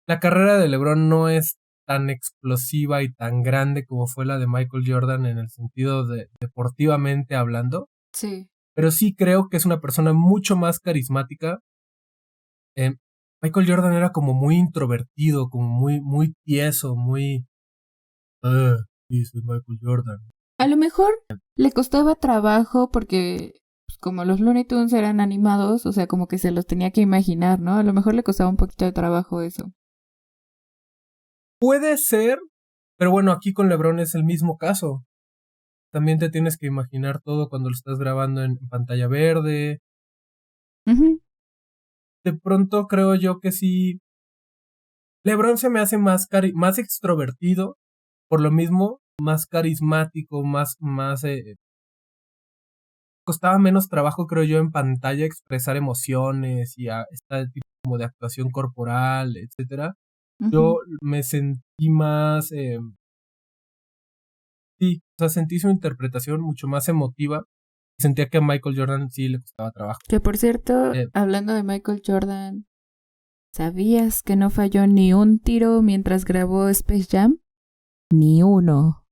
la carrera de LeBron no es tan explosiva y tan grande como fue la de Michael Jordan en el sentido de deportivamente hablando, Sí. pero sí creo que es una persona mucho más carismática. Eh, Michael Jordan era como muy introvertido, como muy tieso, muy... sí, soy Michael Jordan. A lo mejor le costaba trabajo porque pues, como los Looney Tunes eran animados, o sea, como que se los tenía que imaginar, ¿no? A lo mejor le costaba un poquito de trabajo eso. Puede ser, pero bueno, aquí con LeBron es el mismo caso. También te tienes que imaginar todo cuando lo estás grabando en pantalla verde. Ujú. De pronto creo yo que sí. LeBron se me hace más extrovertido, por lo mismo, más carismático, más costaba menos trabajo, creo yo, en pantalla expresar emociones y este tipo como de actuación corporal, etcétera. Ujú. Yo me sentí más, sí, o sea, sentí su interpretación mucho más emotiva. Sentía que a Michael Jordan sí le costaba trabajo. Que por cierto, Eh, hablando de Michael Jordan, ¿sabías que no falló ni un tiro mientras grabó Space Jam? Ni uno.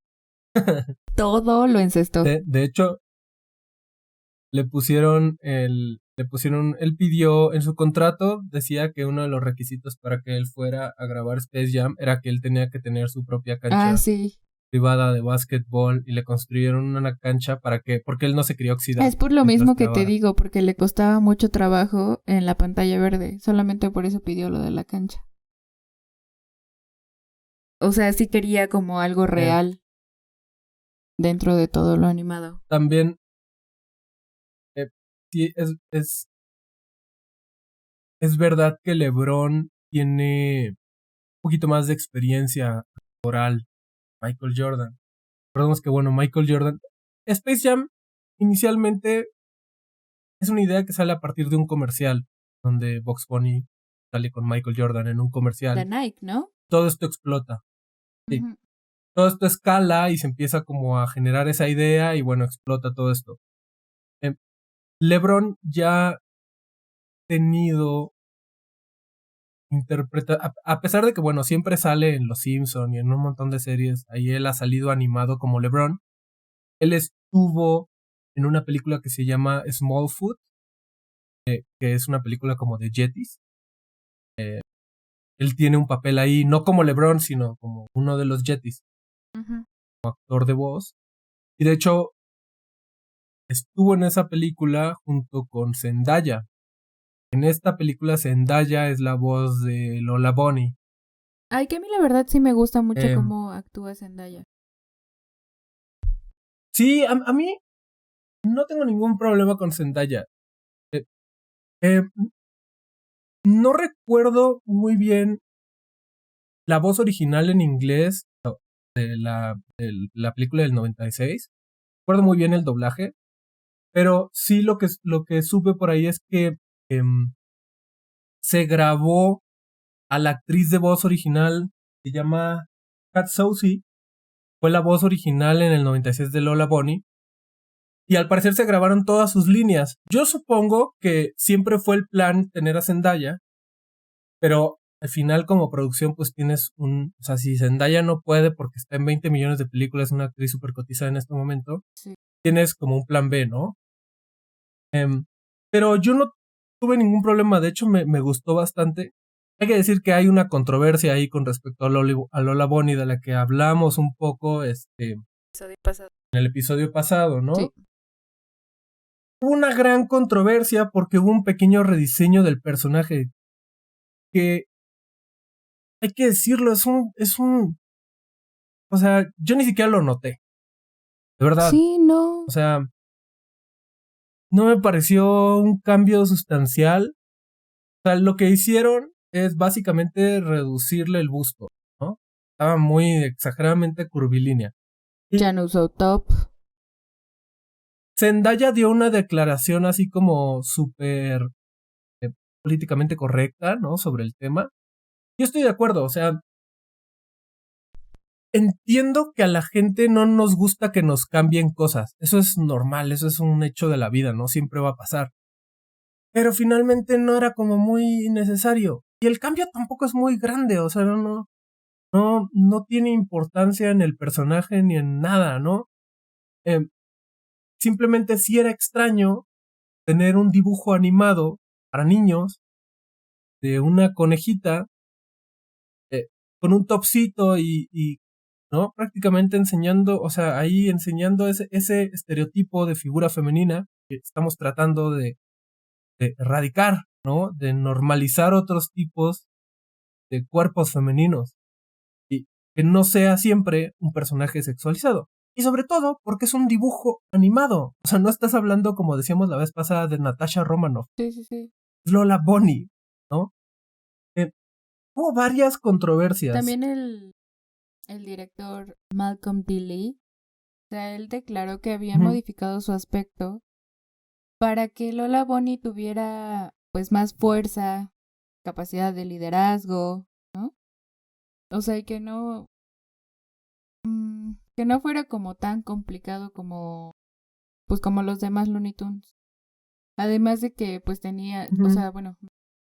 Todo lo encestó. de hecho, él pidió en su contrato, decía que uno de los requisitos para que él fuera a grabar Space Jam era que él tenía que tener su propia Ah, cancha sí. privada de básquetbol y le construyeron una cancha porque él no se quería oxidar Es por lo mientras mismo que te grabara. digo, porque le costaba mucho trabajo en la pantalla verde. Solamente por eso pidió lo de la cancha. O sea, sí quería como algo Eh, real dentro de todo lo animado. también, sí, es es verdad que LeBron tiene un poquito más de experiencia oral. Michael Jordan. Recordemos que, bueno, Michael Jordan. Space Jam inicialmente es una idea que sale a partir de un comercial donde Bugs Bunny sale con Michael Jordan en un comercial. De Nike, ¿no? Todo esto explota. Sí. Ujú. Todo esto escala y se empieza como a generar esa idea y bueno, explota todo esto. LeBron ya ha tenido a pesar de que bueno, siempre sale en Los Simpson y en un montón de series, ahí él ha salido animado como LeBron. Él estuvo en una película que se llama Smallfoot, que es una película como de Yetis. Él tiene un papel ahí, no como LeBron, sino como uno de los Yetis, Ujú. como actor de voz. Y de hecho, estuvo en esa película junto con Zendaya. En esta película Zendaya es la voz de Lola Bunny. Ay, que a mí la verdad sí me gusta mucho Eh, cómo actúa Zendaya. sí, a mí no tengo ningún problema con Zendaya. Eh, eh, no recuerdo muy bien la voz original en inglés de la película del 96. Recuerdo muy bien el doblaje, pero sí lo que supe por ahí es que se grabó a la actriz de voz original, se llama Kat Soucie, fue la voz original en el 96 de Lola Bunny, y al parecer se grabaron todas sus líneas. Yo supongo que siempre fue el plan tener a Zendaya, pero al final como producción pues tienes o sea, si Zendaya no puede porque está en 20 millones de películas, es una actriz súper cotizada en este momento, Sí. tienes como un plan B, ¿no? Pero yo no tuve ningún problema, de hecho me gustó bastante. Hay que decir que hay una controversia ahí con respecto a Lola Bunny, de la que hablamos un poco en Episodio pasado. el episodio pasado, ¿no? Sí. Hubo una gran controversia porque hubo un pequeño rediseño del personaje que, hay que decirlo, o sea, yo ni siquiera lo noté, de verdad. Sí, no. O sea, no me pareció un cambio sustancial. O sea, lo que hicieron es básicamente reducirle el busto, ¿no? Estaba muy exageradamente curvilínea. Y Ya no usó top. Zendaya dio una declaración así como súper eh, políticamente correcta, ¿no? Sobre el tema. Yo estoy de acuerdo, o sea, entiendo que a la gente no nos gusta que nos cambien cosas. Eso es normal, eso es un hecho de la vida, ¿no? Siempre va a pasar. Pero finalmente no era como muy necesario. Y el cambio tampoco es muy grande, o sea, no tiene importancia en el personaje ni en nada, ¿no? Eh, Simplemente sí era extraño tener un dibujo animado para niños de una conejita eh, con un topsito ¿no? Prácticamente enseñando, o sea, ahí enseñando ese estereotipo de figura femenina que estamos tratando de erradicar, ¿no? De normalizar otros tipos de cuerpos femeninos y que no sea siempre un personaje sexualizado. Y sobre todo porque es un dibujo animado. O sea, no estás hablando, como decíamos la vez pasada, de Natasha Romanoff. Sí, sí, sí. Es Lola Bunny, ¿no? Eh, Hubo varias controversias. También el director Malcolm D. Lee, o sea, él declaró que habían Ujú. modificado su aspecto para que Lola Bunny tuviera pues más fuerza, capacidad de liderazgo, ¿no? O sea, y que no fuera como tan complicado como pues como los demás Looney Tunes. Además de que pues o Ujú. sea, bueno,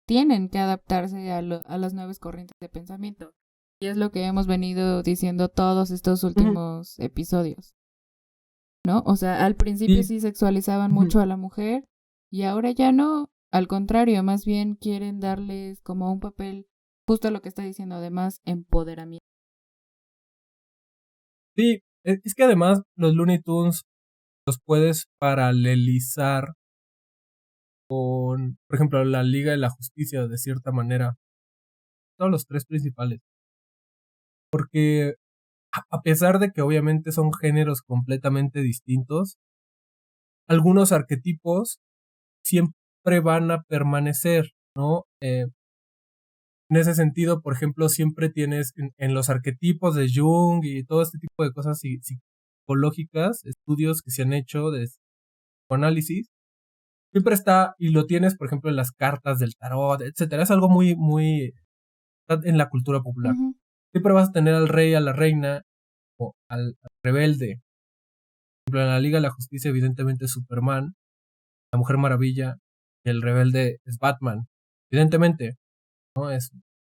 tienen que adaptarse a las nuevas corrientes de pensamiento. Y es lo que hemos venido diciendo todos estos Ujú. últimos episodios, ¿no? O sea, al principio Sí. sí sexualizaban Ujú. mucho a la mujer y ahora ya no. Al contrario, más bien quieren darles como un papel, justo lo que está diciendo, además, empoderamiento. Sí, es que además los Looney Tunes los puedes paralelizar con, por ejemplo, la Liga de la Justicia de cierta manera. Todos los tres principales. Porque a pesar de que obviamente son géneros completamente distintos, algunos arquetipos siempre van a permanecer. ¿no? En ese sentido, por ejemplo, siempre tienes en los arquetipos de Jung y todo este tipo de cosas psicológicas, estudios que se han hecho de psicoanálisis, siempre está, y lo tienes, por ejemplo, en las cartas del tarot, etcétera. Es algo muy, muy en la cultura popular. Ujú. Siempre vas a tener al rey, a la reina, o al rebelde. Por ejemplo, en la Liga de la Justicia, evidentemente es Superman, la Mujer Maravilla, y el rebelde es Batman. Evidentemente, ¿no?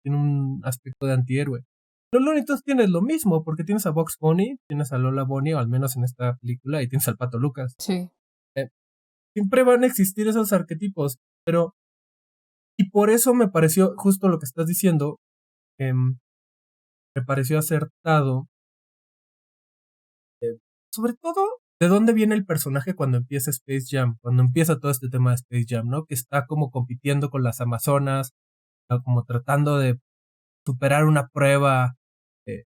Tiene un aspecto de antihéroe. Los Looney Tunes tienes lo mismo, porque tienes a Bugs Bunny, tienes a Lola Bunny, o al menos en esta película, y tienes al Pato Lucas. Sí. Siempre van a existir esos arquetipos, pero... Y por eso me pareció justo lo que estás diciendo, me pareció acertado. Sobre todo, ¿de dónde viene el personaje cuando empieza Space Jam? Cuando empieza todo este tema de Space Jam, ¿no? Que está como compitiendo con las Amazonas, como tratando de superar una prueba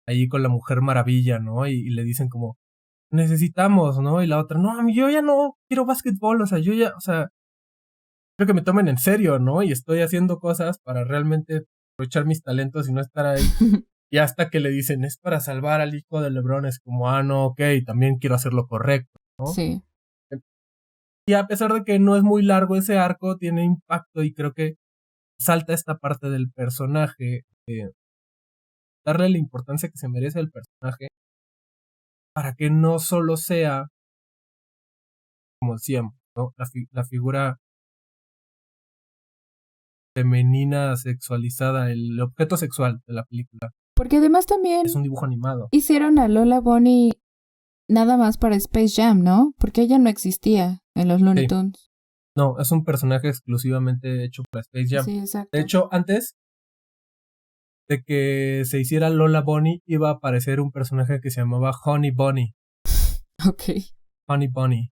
ahí con la Mujer Maravilla, ¿no? Y le dicen como, necesitamos, ¿no? Y la otra, no, a mí yo ya no quiero básquetbol, o sea, yo ya, o sea, creo que me tomen en serio, ¿no? Y estoy haciendo cosas para realmente aprovechar mis talentos y no estar ahí. Y hasta que le dicen, es para salvar al hijo de LeBron, es como, no, ok, también quiero hacer lo correcto, ¿no? Sí. Y a pesar de que no es muy largo ese arco, tiene impacto y creo que salta esta parte del personaje, darle la importancia que se merece al personaje, para que no solo sea, como decíamos, ¿no? La figura femenina sexualizada, el objeto sexual de la película. Porque además también Es un dibujo animado. hicieron a Lola Bunny nada más para Space Jam, ¿no? Porque ella no existía en los Looney Sí. Tunes. No, es un personaje exclusivamente hecho para Space Jam. Sí, exacto. De hecho, antes de que se hiciera Lola Bunny, iba a aparecer un personaje que se llamaba Honey Bunny. Ok. Honey Bunny.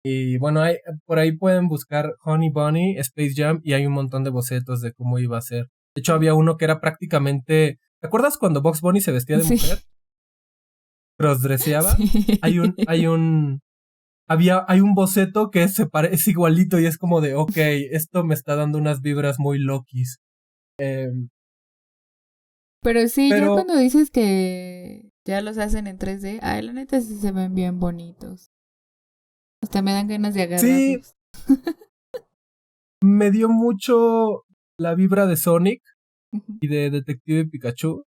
Y bueno, por ahí pueden buscar Honey Bunny, Space Jam, y hay un montón de bocetos de cómo iba a ser. De hecho, había uno que era prácticamente... ¿Te acuerdas cuando Bugs Bunny se vestía de mujer? Crossdresseaba. Sí. Hay un boceto que es igualito y es como de, ok, esto me está dando unas vibras muy Lokis. Pero sí, ya cuando dices que ya los hacen en 3D, ay, la neta sí se ven bien bonitos. Hasta me dan ganas de agarrarlos. Sí, me dio mucho la vibra de Sonic y de Detective Pikachu.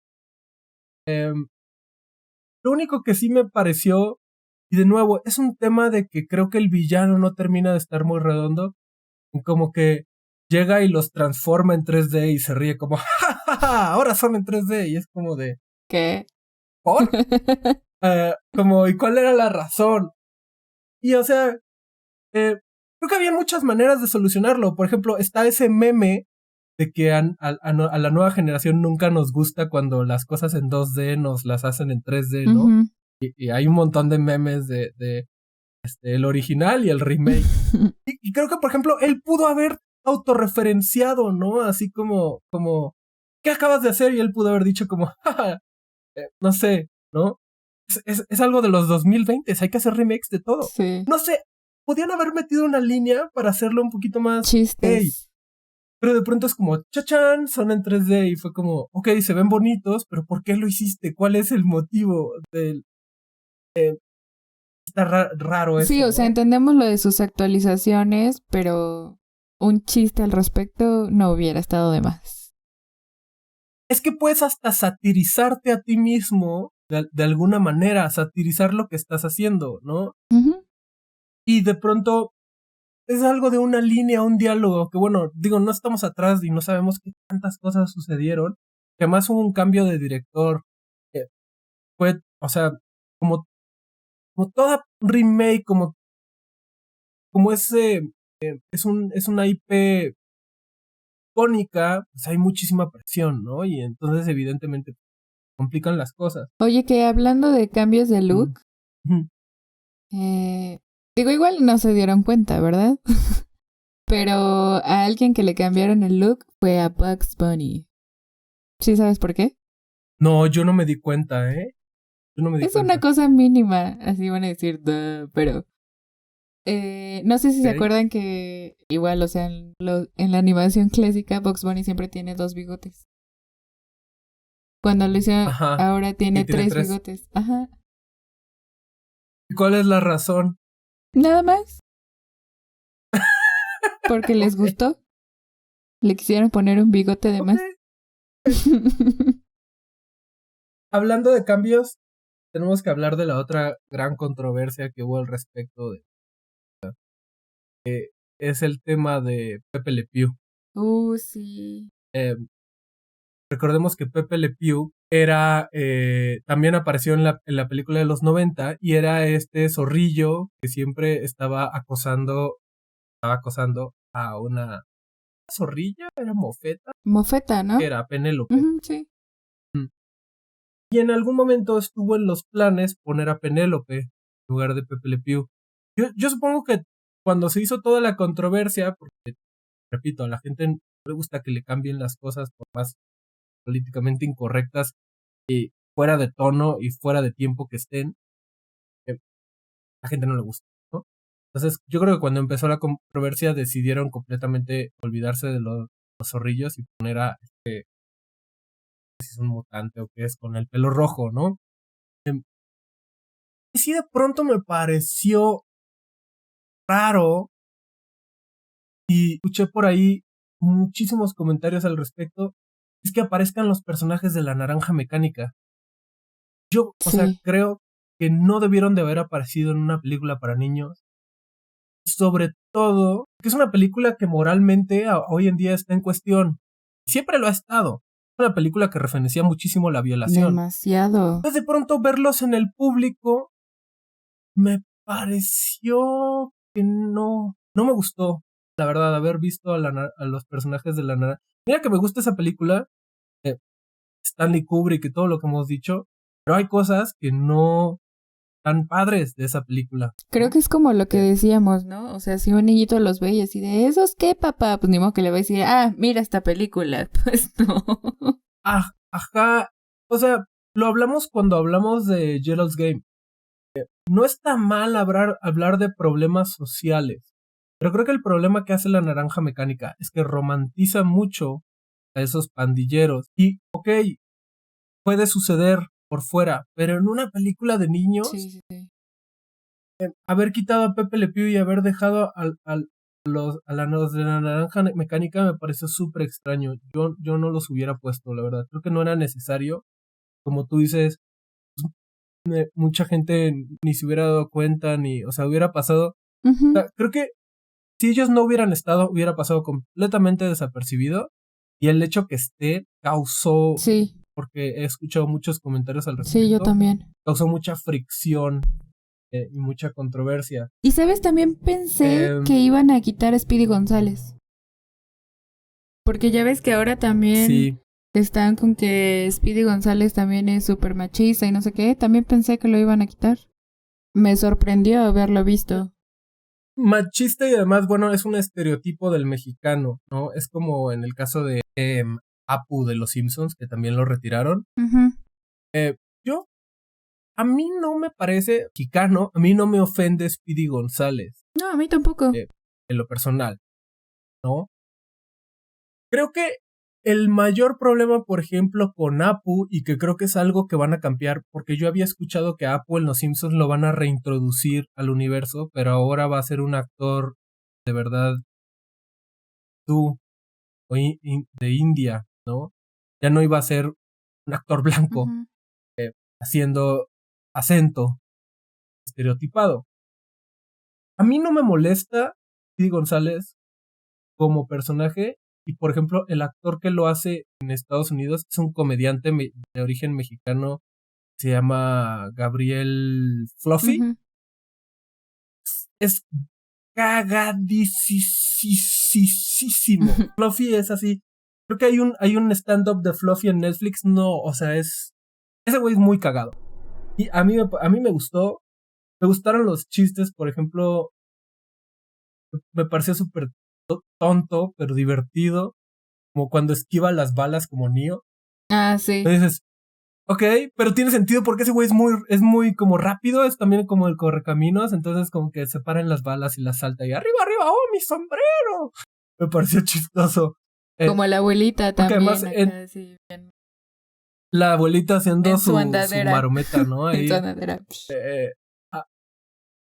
Lo único que sí me pareció, y de nuevo, es un tema de que creo que el villano no termina de estar muy redondo. Como que llega y los transforma en 3D y se ríe como, ¡ja, ja, ja! Ahora son en 3D. Y es como de, ¿qué? ¿por? Como, ¿y cuál era la razón? Y o sea, creo que había muchas maneras de solucionarlo. Por ejemplo, está ese meme de que a la nueva generación nunca nos gusta cuando las cosas en 2D nos las hacen en 3D, ¿no? Uh-huh. Y hay un montón de memes de el original y el remake. y creo que, por ejemplo, él pudo haber autorreferenciado, ¿no? Así como, ¿qué acabas de hacer? Y él pudo haber dicho como, no sé, ¿no? Es algo de los 2020, hay que hacer remakes de todo. Sí. No sé, podían haber metido una línea para hacerlo un poquito más... Chistes. Hey, pero de pronto es como, chachán, son en 3D y fue como, ok, se ven bonitos, pero ¿por qué lo hiciste? ¿Cuál es el motivo del... está raro eso, Sí, o sea, ¿no? entendemos lo de sus actualizaciones, pero un chiste al respecto no hubiera estado de más. Es que puedes hasta satirizarte a ti mismo de alguna manera, satirizar lo que estás haciendo, ¿no? Uh-huh. Y de pronto es algo de una línea, un diálogo, que bueno, digo, no estamos atrás y no sabemos qué tantas cosas sucedieron, que además hubo un cambio de director, fue, o sea, como toda remake, como ese, es una IP icónica, pues hay muchísima presión, ¿no? Y entonces evidentemente complican las cosas. Oye, que hablando de cambios de look, digo, igual no se dieron cuenta, ¿verdad? Pero a alguien que le cambiaron el look fue a Bugs Bunny. ¿Sí sabes por qué? No, yo no me di cuenta, ¿eh? Yo no me di Es cuenta. una cosa mínima, así van a decir, duh, pero No sé si se Ok. acuerdan que igual, o sea, en la animación clásica, Bugs Bunny siempre tiene 2 bigotes. Cuando lo hizo, Ajá. ahora Y tiene tiene 3 tres. bigotes. Ajá. ¿Y cuál es la razón? Nada más, porque les Ok. gustó. Le quisieron poner un bigote de Ok. más. Hablando de cambios, tenemos que hablar de la otra gran controversia que hubo al respecto de es el tema de Pepe Le Pew. Sí. Eh, Recordemos que Pepe Le Pew era también apareció en la película de los 90 y era este zorrillo que siempre estaba acosando a una zorrilla, era Mofeta, Mofeta, que ¿no? era Penélope. Ujú, sí. Mm. Y en algún momento estuvo en los planes poner a Penélope en lugar de Pepe Le Pew. Yo supongo que cuando se hizo toda la controversia, porque repito, a la gente no le gusta que le cambien las cosas por más políticamente incorrectas y fuera de tono y fuera de tiempo que estén, a la gente no le gusta, ¿no? Entonces, yo creo que cuando empezó la controversia decidieron completamente olvidarse de los zorrillos y poner a si es un mutante o qué es con el pelo rojo, ¿no? Em, Y sí de pronto me pareció raro y escuché por ahí muchísimos comentarios al respecto, es que aparezcan los personajes de la naranja mecánica. Yo, o sea, Sí. creo que no debieron de haber aparecido en una película para niños. Sobre todo, que es una película que moralmente hoy en día está en cuestión. Siempre lo ha estado. Es una película que referencia muchísimo la violación. Demasiado. Entonces, de pronto verlos en el público me pareció que no me gustó. La verdad, haber visto a los personajes de la naranja. Mira que me gusta esa película, Stanley Kubrick y todo lo que hemos dicho, pero hay cosas que no están padres de esa película, Creo ¿no? que es como lo que decíamos, ¿no? O sea, si un niñito los ve y así de, ¿esos qué, papá? Pues ni modo que le va a decir, ah, mira esta película. Pues no. Ajá, o sea, lo hablamos cuando hablamos de Gerald's Game. No está mal hablar de problemas sociales, pero creo que el problema que hace la naranja mecánica es que romantiza mucho a esos pandilleros. Y, ok, puede suceder por fuera, pero en una película de Sí, niños, sí, sí. haber quitado a Pepe Le Pew y haber dejado los de la naranja mecánica me pareció súper extraño. Yo no los hubiera puesto, la verdad. Creo que no era necesario. Como tú dices, mucha gente ni se hubiera dado cuenta, ni, o sea, hubiera pasado. O Ujú. sea, creo que si ellos no hubieran estado, hubiera pasado completamente desapercibido. Y el hecho que esté causó, Sí, porque he escuchado muchos comentarios al sí, yo respecto, también. causó mucha fricción y mucha controversia. Y sabes, también pensé Eh, que iban a quitar a Speedy González. Porque ya ves que ahora también sí, están con que Speedy González también es súper machista y no sé qué. También pensé que lo iban a quitar. Me sorprendió haberlo visto. machista y además, bueno, es un estereotipo del mexicano, ¿no? Es como en el caso de Apu de los Simpsons, que también lo retiraron. Ujú. Eh, yo, a mí no me parece mexicano, a mí no me ofende Speedy González, No, a mí tampoco. eh, en lo personal, ¿no? Creo que el mayor problema, por ejemplo, con Apu, y que creo que es algo que van a cambiar, porque yo había escuchado que Apu en Los Simpsons lo van a reintroducir al universo, pero ahora va a ser un actor de verdad tú de India, ¿no? Ya no iba a ser un actor blanco Ujú. haciendo acento estereotipado. A mí no me molesta Speedy González como personaje y por ejemplo el actor que lo hace en Estados Unidos es un comediante de origen mexicano, se llama Gabriel Fluffy, Ujú. es cagadísimo. Fluffy es así, creo que hay un stand-up de Fluffy en Netflix, no, o sea, ese güey es muy cagado y a mí me gustó, me gustaron los chistes, por ejemplo, me pareció súper tonto pero divertido, como cuando esquiva las balas como Neo. Ah, sí. Entonces, Ok, pero tiene sentido porque ese güey es muy como rápido, es también como el correcaminos, entonces como que se paran las balas y las salta y arriba, arriba, ¡oh, mi sombrero! Me pareció chistoso. Como la abuelita porque además también, acá así, bien. La abuelita haciendo En su su andadera. marometa, ¿no? Ahí. En su andadera.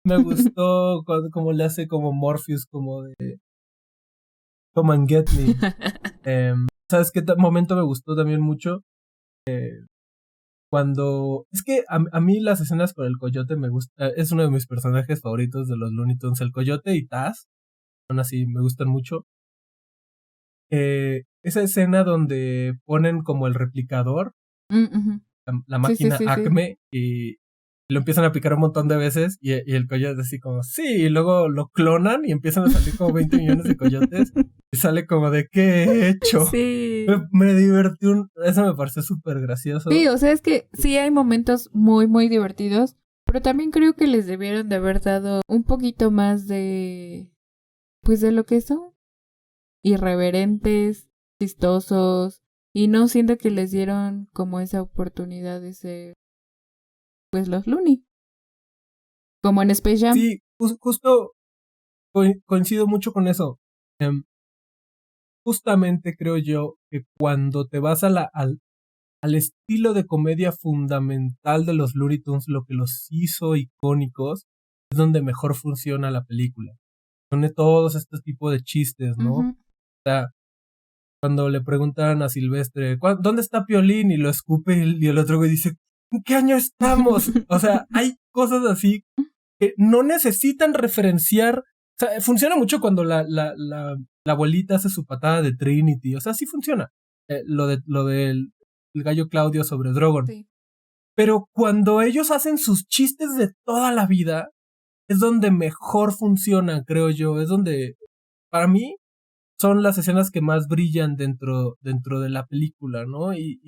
Me gustó como le hace como Morpheus, como de Come and Get Me. ¿Sabes qué momento me gustó también mucho? Cuando... Es que a mí las escenas con el coyote me gusta. Es uno de mis personajes favoritos de los Looney Tunes. El coyote y Taz. Son así, me gustan mucho. Esa escena donde ponen como el replicador. La máquina sí, Acme. Y lo empiezan a picar un montón de veces. Y el coyote así como... Sí, y luego lo clonan y empiezan a salir como 20 millones de coyotes. Y sale como de ¿qué he hecho? Sí. Me divertí eso me pareció súper gracioso. Sí, o sea, es que sí hay momentos muy, muy divertidos, pero también creo que les debieron de haber dado un poquito más de, pues de lo que son, irreverentes, chistosos, y no siento que les dieron como esa oportunidad de ser, pues los Looney. Como en Space Jam. Sí, justo coincido mucho con eso. Justamente creo yo que cuando te vas al estilo de comedia fundamental de los Looney Tunes, lo que los hizo icónicos, es donde mejor funciona la película. Son todos estos tipos de chistes, ¿no? O sea, cuando le preguntan a Silvestre, ¿dónde está Piolín? Y lo escupe y el otro güey dice, ¿en qué año estamos? O sea, hay cosas así que no necesitan referenciar. O sea, funciona mucho cuando la abuelita hace su patada de Trinity. O sea, sí funciona. Lo del el gallo Claudio sobre Drogon. Sí. Pero cuando ellos hacen sus chistes de toda la vida, es donde mejor funcionan, creo yo. Es donde, para mí, son las escenas que más brillan dentro de la película, ¿no? Y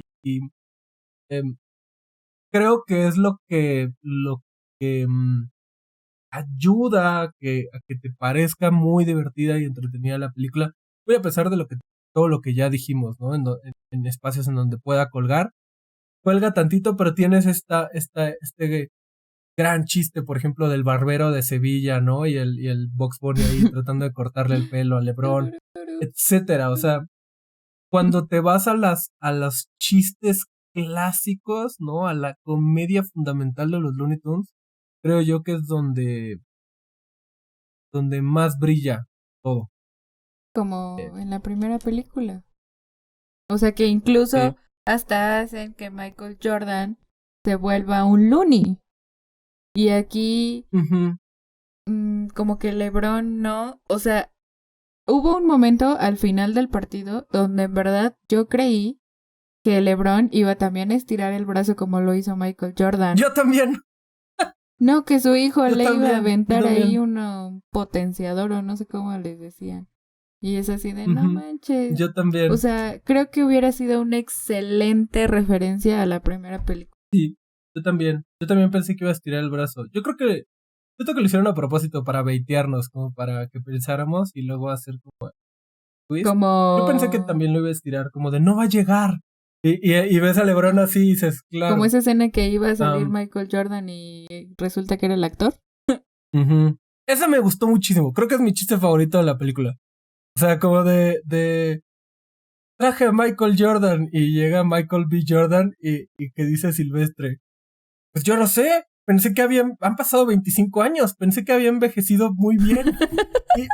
creo que es lo que ayuda a que te parezca muy divertida y entretenida la película, muy a pesar de todo lo que ya dijimos, ¿no? En espacios en donde pueda colgar, cuelga tantito, pero tienes este gran chiste, por ejemplo, del barbero de Sevilla, ¿no? Y el Bugs Bunny ahí tratando de cortarle el pelo a LeBron, etcétera. O sea, cuando te vas a los chistes clásicos, ¿no? A la comedia fundamental de los Looney Tunes, creo yo que es donde más brilla todo. Como en la primera película. O sea que incluso Sí. hasta hacen que Michael Jordan se vuelva un Looney. Y aquí como que LeBron no, o sea, hubo un momento al final del partido donde en verdad yo creí que LeBron iba también a estirar el brazo como lo hizo Michael Jordan. Yo también. No, que su hijo Yo le también, iba a aventar yo también. ahí un potenciador o no sé cómo les decían. Y es así de, no manches. Yo también. O sea, creo que hubiera sido una excelente referencia a la primera película. Sí, yo también. Yo también pensé que iba a estirar el brazo. Yo creo que lo hicieron a propósito para baitearnos, como para que pensáramos y luego hacer como twist. Como... Yo pensé que también lo iba a estirar, como de no va a llegar. Y ves a LeBron así y dices, claro. Como esa escena que iba a salir Michael Jordan y resulta que era el actor. Esa me gustó muchísimo. Creo que es mi chiste favorito de la película. O sea, como de traje a Michael Jordan y llega Michael B. Jordan y que dice Silvestre, pues yo no sé, pensé que han pasado 25 años, pensé que había envejecido muy bien. Y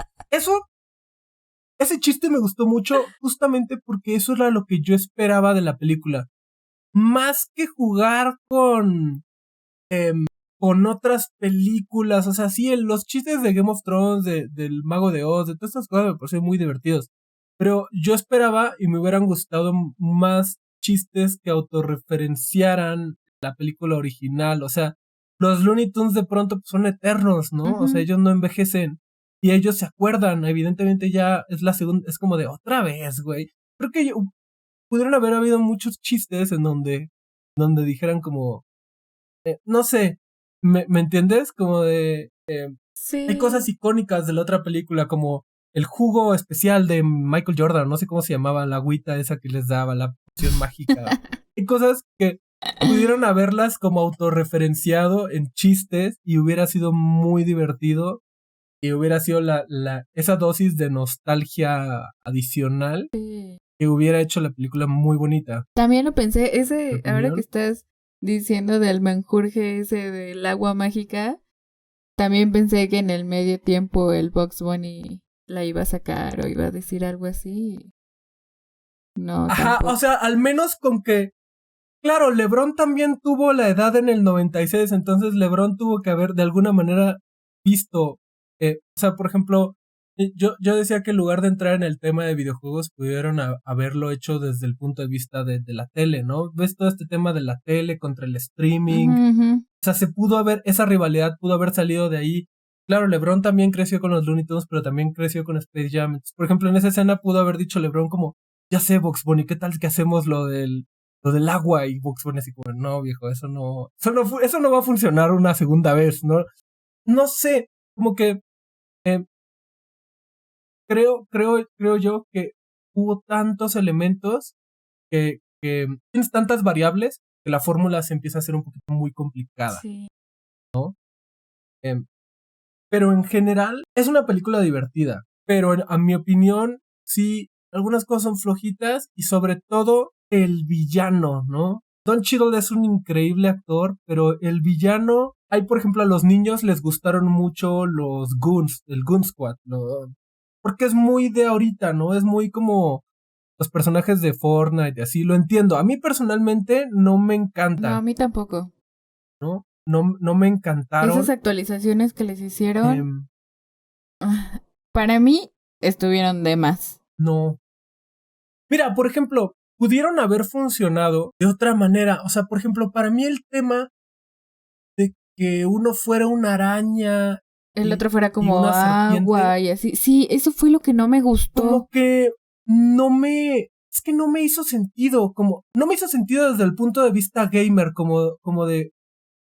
ese chiste me gustó mucho justamente porque eso era lo que yo esperaba de la película. Más que jugar con otras películas, o sea, sí, los chistes de Game of Thrones, del Mago de Oz, de todas estas cosas me parecieron muy divertidos. Pero yo esperaba y me hubieran gustado más chistes que autorreferenciaran la película original. O sea, los Looney Tunes de pronto pues, son eternos, ¿no? O sea, ellos no envejecen. Y ellos se acuerdan, evidentemente ya es la segunda, es como de otra vez, güey. Creo que pudieron haber habido muchos chistes en donde dijeran como, no sé, ¿me entiendes? Como de, sí. Hay cosas icónicas de la otra película, como el jugo especial de Michael Jordan, no sé cómo se llamaba, la agüita esa que les daba, la poción mágica. Hay cosas que pudieron haberlas como autorreferenciado en chistes y hubiera sido muy divertido y hubiera sido esa dosis de nostalgia adicional Sí. que hubiera hecho la película muy bonita. También lo pensé, ¿Mi ahora que opinión? estás diciendo del menjurje ese del agua mágica, también pensé que en el medio tiempo el Bugs Bunny la iba a sacar o iba a decir algo así. No, Ajá, o tampoco. sea, al menos con que claro, LeBron también tuvo la edad en el 96, entonces LeBron tuvo que haber de alguna manera visto, o sea, por ejemplo, yo decía que en lugar de entrar en el tema de videojuegos, pudieron haberlo hecho desde el punto de vista de la tele, ¿no? ¿Ves todo este tema de la tele contra el streaming? Ujú, ujú. O sea, esa rivalidad pudo haber salido de ahí. Claro, LeBron también creció con los Looney Tunes, pero también creció con Space Jam. Entonces, por ejemplo, en esa escena pudo haber dicho LeBron como, ya sé, Bugs Bunny, ¿qué tal que hacemos lo del agua? Y Bugs Bunny así como, no, viejo, eso no va a funcionar una segunda vez, ¿no? No sé, como que eh, creo yo que hubo tantos elementos que tienes tantas variables que la fórmula se empieza a hacer un poquito muy complicada, Sí. ¿no? Eh, pero en general es una película divertida. Pero a mi opinión, sí, algunas cosas son flojitas y sobre todo el villano, ¿no? Don Cheadle es un increíble actor, pero el villano, hay por ejemplo a los niños les gustaron mucho los Goons, el Goon Squad, ¿no? Porque es muy de ahorita, ¿no? Es muy como los personajes de Fortnite y así, lo entiendo. A mí personalmente no me No, a encanta, mí tampoco. ¿no? No me Esas encantaron. actualizaciones que les hicieron, Eh, para mí, estuvieron de más. no, mira, por ejemplo, pudieron haber funcionado de otra manera. O sea, por ejemplo, para mí el tema de que uno fuera una araña El y, otro fuera y como una serpiente, agua y así. Sí, eso fue lo que no me como gustó. que es que no me hizo sentido, no me hizo sentido desde el punto de vista gamer, como de,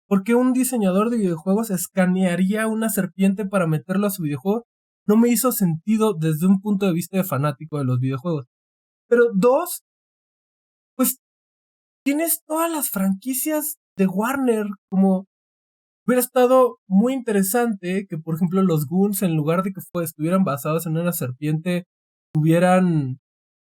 ¿por qué un diseñador de videojuegos escanearía una serpiente para meterlo a su videojuego? No me hizo sentido desde un punto de vista de fanático de los videojuegos. Pero dos, pues tienes todas las franquicias de Warner, como hubiera estado muy interesante que, por ejemplo, los Goons, en lugar de que estuvieran basados en una serpiente,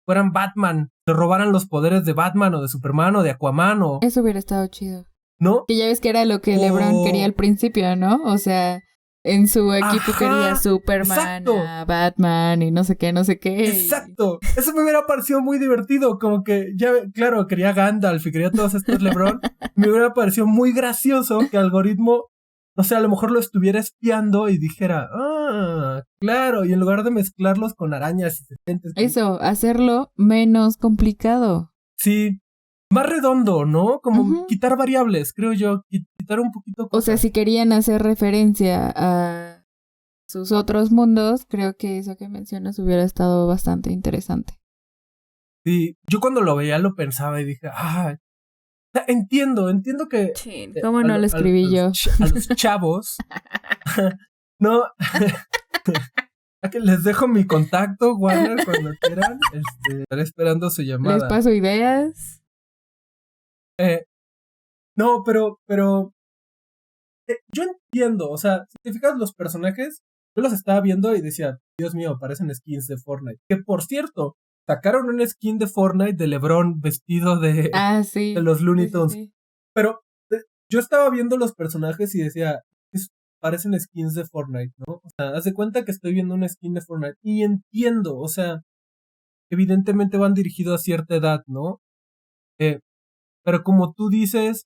fueran Batman, se robaran los poderes de Batman o de Superman o de Aquaman o, Eso hubiera estado chido. ¿no? Que ya ves que era lo que LeBron quería O, al principio, ¿no? O sea, en su equipo quería a ajá, Superman, exacto, a Batman y no sé qué, no sé qué. exacto. Eso me hubiera parecido muy divertido, como que ya, claro, quería Gandalf y quería todos estos LeBron. Me hubiera parecido muy gracioso que algoritmo, no sé, a lo mejor lo estuviera espiando y dijera, claro, y en lugar de mezclarlos con arañas y serpientes, Eso, hacerlo menos complicado. sí, más redondo, ¿no? Como Ujú. quitar variables, creo yo, quitar un poquito O sea, cosas. si querían hacer referencia a sus otros mundos, creo que eso que mencionas hubiera estado bastante interesante. Sí, yo cuando lo veía lo pensaba y dije, o sea, entiendo que Sí, ¿cómo no lo escribí yo? a los chavos, no, a que les dejo mi contacto, Warner, cuando quieran, estaré esperando su Les llamada. paso ideas. Eh, no, pero yo entiendo, o sea, si te fijas los personajes, yo los estaba viendo y decía, Dios mío, parecen skins de Fortnite. Que por cierto, sacaron un skin de Fortnite de LeBron vestido Ah, de sí. los Looney Sí, sí, Tunes. sí. Pero yo estaba viendo los personajes y decía, parecen skins de Fortnite, ¿no? O sea, haz de cuenta que estoy viendo un skin de Fortnite y entiendo, o sea, evidentemente van dirigidos a cierta edad, ¿no? Eh, pero como tú dices,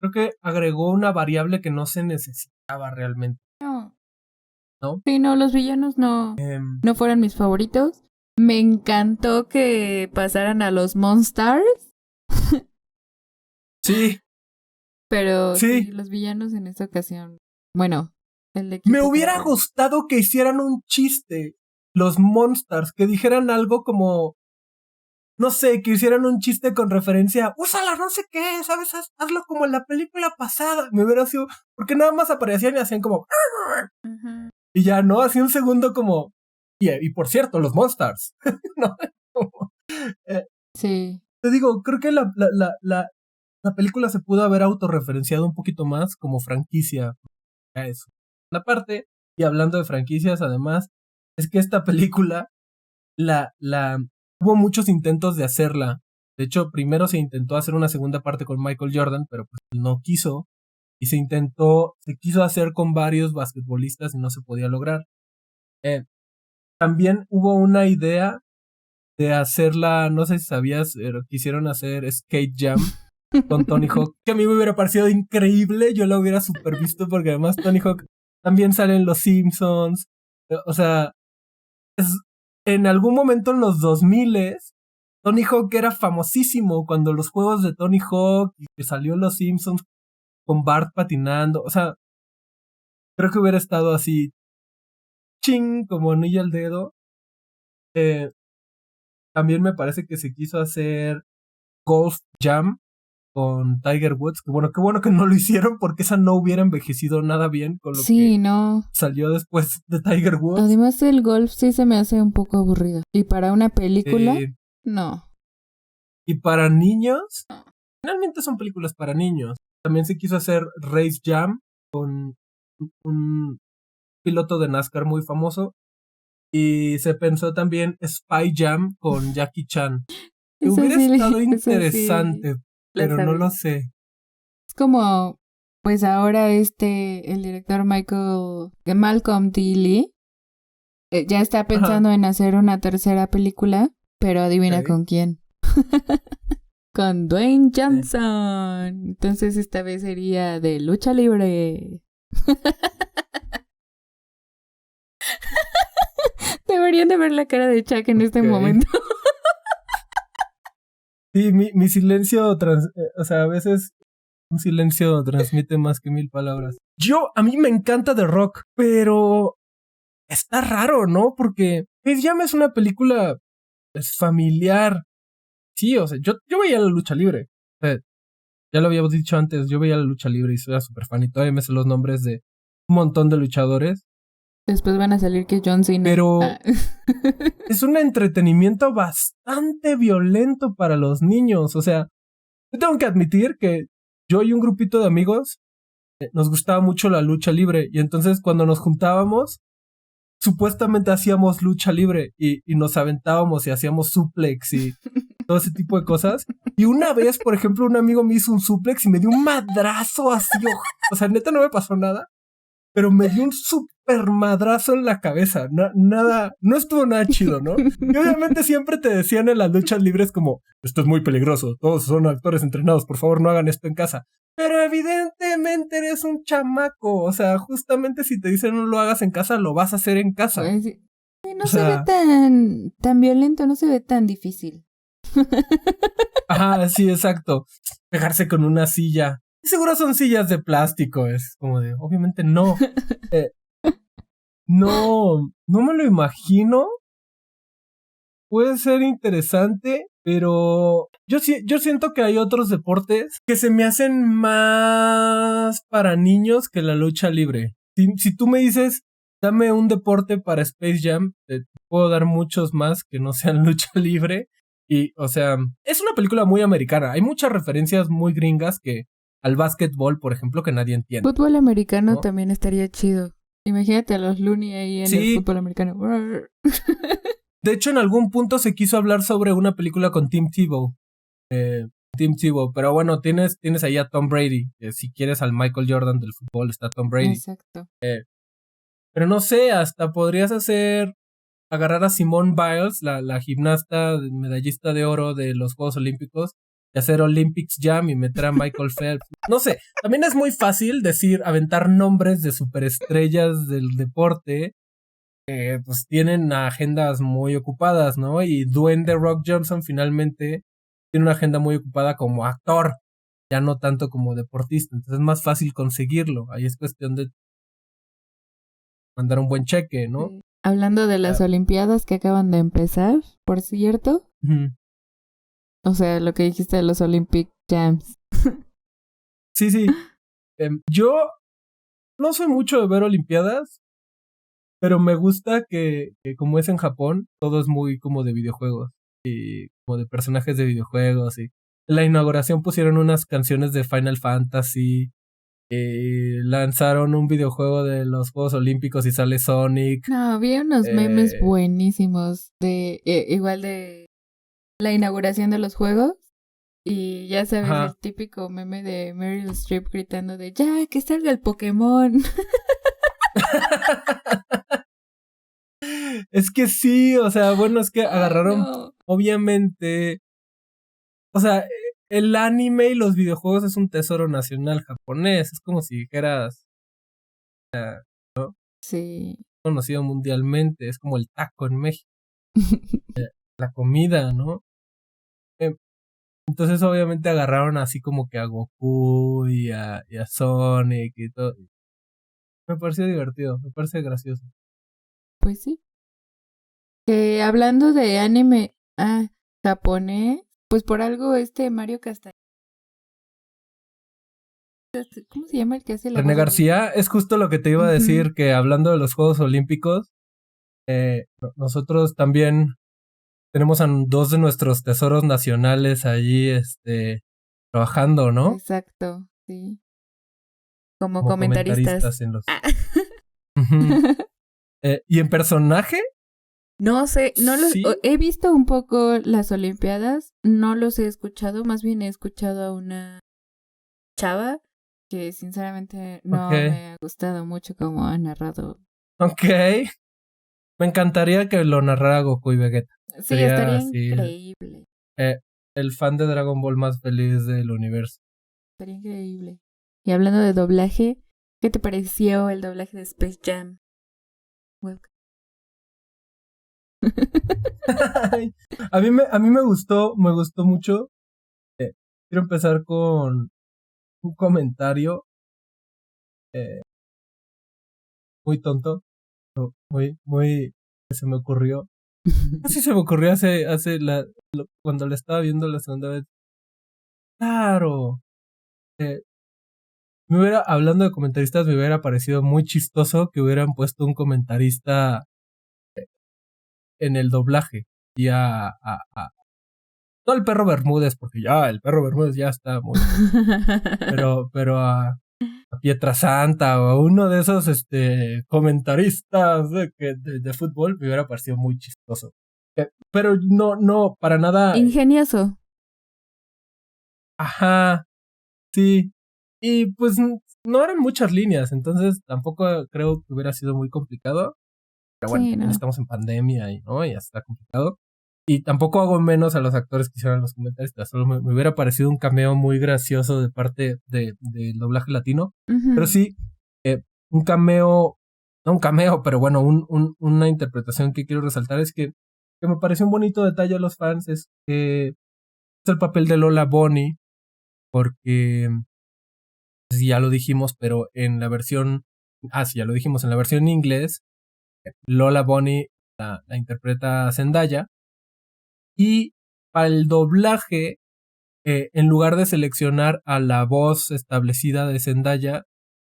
creo que agregó una variable que no se necesitaba realmente, No. ¿no? Sí, no, los villanos no fueron mis favoritos. Me encantó que pasaran a los Monstars, Sí, pero sí, sí. los villanos en esta ocasión. Bueno, el Me equipo hubiera contrario. gustado que hicieran un chiste, los Monsters, que dijeran algo como, no sé, que hicieran un chiste con referencia, úsala, no sé qué, ¿sabes? Hazlo como en la película pasada. Me hubiera sido, porque nada más aparecían y hacían como, Ujú. y ya, ¿no? Hacía un segundo como, y por cierto, los Monsters, ¿no? Como, eh, Sí. te digo, creo que la película se pudo haber autorreferenciado un poquito más como franquicia. A eso. La parte, y hablando de franquicias, además, es que esta película hubo muchos intentos de hacerla. De hecho, primero se intentó hacer una segunda parte con Michael Jordan, pero pues no quiso. Y se quiso hacer con varios basquetbolistas y no se podía lograr. También hubo una idea de hacerla, no sé si sabías, pero quisieron hacer Skate Jam con Tony Hawk, que a mí me hubiera parecido increíble, yo la hubiera super visto porque además Tony Hawk también sale en Los Simpsons, o sea, en algún momento en los 2000 Tony Hawk era famosísimo cuando los juegos de Tony Hawk y que salió en Los Simpsons con Bart patinando, o sea, creo que hubiera estado así ching como anillo al dedo. También me parece que se quiso hacer Golf Jam con Tiger Woods, que bueno, qué bueno que no lo hicieron porque esa no hubiera envejecido nada bien con lo que no. salió después de Tiger Woods. Además el golf sí se me hace un poco aburrido. Y para una película, no. Y para niños, finalmente son películas para niños. También se quiso hacer Race Jam con un piloto de NASCAR muy famoso. Y se pensó también Spy Jam con Jackie Chan. Hubiera estado interesante, pero no lo sé. Es como, pues ahora el director Malcolm D. Lee ya está pensando en hacer una tercera película, pero adivina con quién. Con Dwayne Johnson. Entonces esta vez sería de lucha libre. Deberían de ver la cara de Chuck en este momento. Sí, mi silencio, o sea, a veces un silencio transmite más que 1000 palabras. A mí me encanta The Rock, pero está raro, ¿no? Porque Space Jam es una película familiar. Sí, o sea, yo veía la lucha libre. O sea, ya lo habíamos dicho antes, yo veía la lucha libre y soy súper fan y todavía me sé los nombres de un montón de luchadores. Después van a salir que John Cena. Pero es un entretenimiento bastante violento para los niños. O sea, yo tengo que admitir que yo y un grupito de amigos nos gustaba mucho la lucha libre. Y entonces cuando nos juntábamos, supuestamente hacíamos lucha libre y nos aventábamos y hacíamos suplex y todo ese tipo de cosas. Y una vez, por ejemplo, un amigo me hizo un suplex y me dio un madrazo así. O sea, neta no me pasó nada, pero me dio un super madrazo en la cabeza. No estuvo nada chido, ¿no? Y obviamente siempre te decían en las luchas libres como, esto es muy peligroso, todos son actores entrenados, por favor no hagan esto en casa. Pero evidentemente eres un chamaco, o sea, justamente si te dicen no lo hagas en casa, lo vas a hacer en casa. Pues, no se ve tan violento, no se ve tan difícil. Ajá, sí, exacto. Pegarse con una silla. Seguro son sillas de plástico, es como de, obviamente no. No me lo imagino. Puede ser interesante, pero yo siento que hay otros deportes que se me hacen más para niños que la lucha libre. Si tú me dices, dame un deporte para Space Jam, te puedo dar muchos más que no sean lucha libre. Y, o sea, es una película muy americana. Hay muchas referencias muy gringas al básquetbol, por ejemplo, que nadie entiende. Fútbol americano, ¿no? También estaría chido. Imagínate a los Looney ahí en el fútbol americano. De hecho, en algún punto se quiso hablar sobre una película con Tim Tebow. Pero bueno, tienes ahí a Tom Brady. Si quieres al Michael Jordan del fútbol, está Tom Brady. Exacto. Pero no sé, hasta podrías agarrar a Simone Biles, la gimnasta medallista de oro de los Juegos Olímpicos, y hacer Olympics Jam y meter a Michael Phelps. No sé, también es muy fácil aventar nombres de superestrellas del deporte. Pues tienen agendas muy ocupadas, ¿no? Y Dwayne The Rock Johnson finalmente tiene una agenda muy ocupada como actor, ya no tanto como deportista, entonces es más fácil conseguirlo. Ahí es cuestión de mandar un buen cheque, ¿no? Sí. Hablando de las Olimpiadas que acaban de empezar, por cierto. O sea, lo que dijiste de los Olympic Jams. Sí. Yo no soy mucho de ver Olimpiadas, pero me gusta que como es en Japón, todo es muy como de videojuegos y como de personajes de videojuegos y la inauguración pusieron unas canciones de Final Fantasy. Lanzaron un videojuego de los Juegos Olímpicos y sale Sonic. No, vi unos memes buenísimos de igual de la inauguración de los juegos. Y ya sabes, Ajá. el típico meme de Meryl Streep gritando de ya, que salga el Pokémon. Es que sí, o sea, bueno, es que agarraron, no. obviamente, o sea, el anime y los videojuegos es un tesoro nacional japonés, es como si dijeras, ¿no? Sí. Conocido mundialmente, es como el taco en México, la comida, ¿no? Entonces obviamente agarraron así como que a Goku y a Sonic y todo. Me pareció divertido, me parece gracioso. Pues sí. Hablando de anime japonés, pues por algo Mario Castañeda. ¿Cómo se llama el que hace la René voz de García, es justo lo que te iba a decir, que hablando de los Juegos Olímpicos, nosotros también tenemos a dos de nuestros tesoros nacionales allí, trabajando, ¿no? Exacto, sí. Como Como comentaristas. en los... ¿Y en personaje? No sé, no los ¿Sí? he visto un poco las Olimpiadas, no los he escuchado, más bien he escuchado a una chava que sinceramente no me ha gustado mucho como ha narrado. Ok. Me encantaría que lo narrara Goku y Vegeta. Sí, estaría increíble. El fan de Dragon Ball más feliz del universo. Estaría increíble. Y hablando de doblaje, ¿qué te pareció el doblaje de Space Jam? Welcome. a mí me gustó mucho. Quiero empezar con un comentario muy tonto, muy que se me ocurrió. Así se me ocurrió cuando la estaba viendo la segunda vez. Claro. Hablando de comentaristas, me hubiera parecido muy chistoso que hubieran puesto un comentarista en el doblaje. Y no el perro Bermúdez, porque ya el perro Bermúdez ya está muy... pero a Pietrasanta o a uno de esos comentaristas de fútbol me hubiera parecido muy chistoso. Pero no, para nada. Ingenioso. Ajá, sí. Y pues no eran muchas líneas, entonces tampoco creo que hubiera sido muy complicado. Pero bueno, Sí, también no. estamos en pandemia y no, ya está complicado. Y tampoco hago menos a los actores que hicieron los comentaristas. Solo me hubiera parecido un cameo muy gracioso de parte del doblaje latino. Pero sí, un cameo, no un cameo, pero bueno, una interpretación que quiero resaltar es que me pareció un bonito detalle a los fans es el papel de Lola Bunny, porque sí, ya lo dijimos, pero en la versión, sí, ya lo dijimos, en la versión en inglés, Lola Bunny la interpreta Zendaya. Y para el doblaje, en lugar de seleccionar a la voz establecida de Zendaya,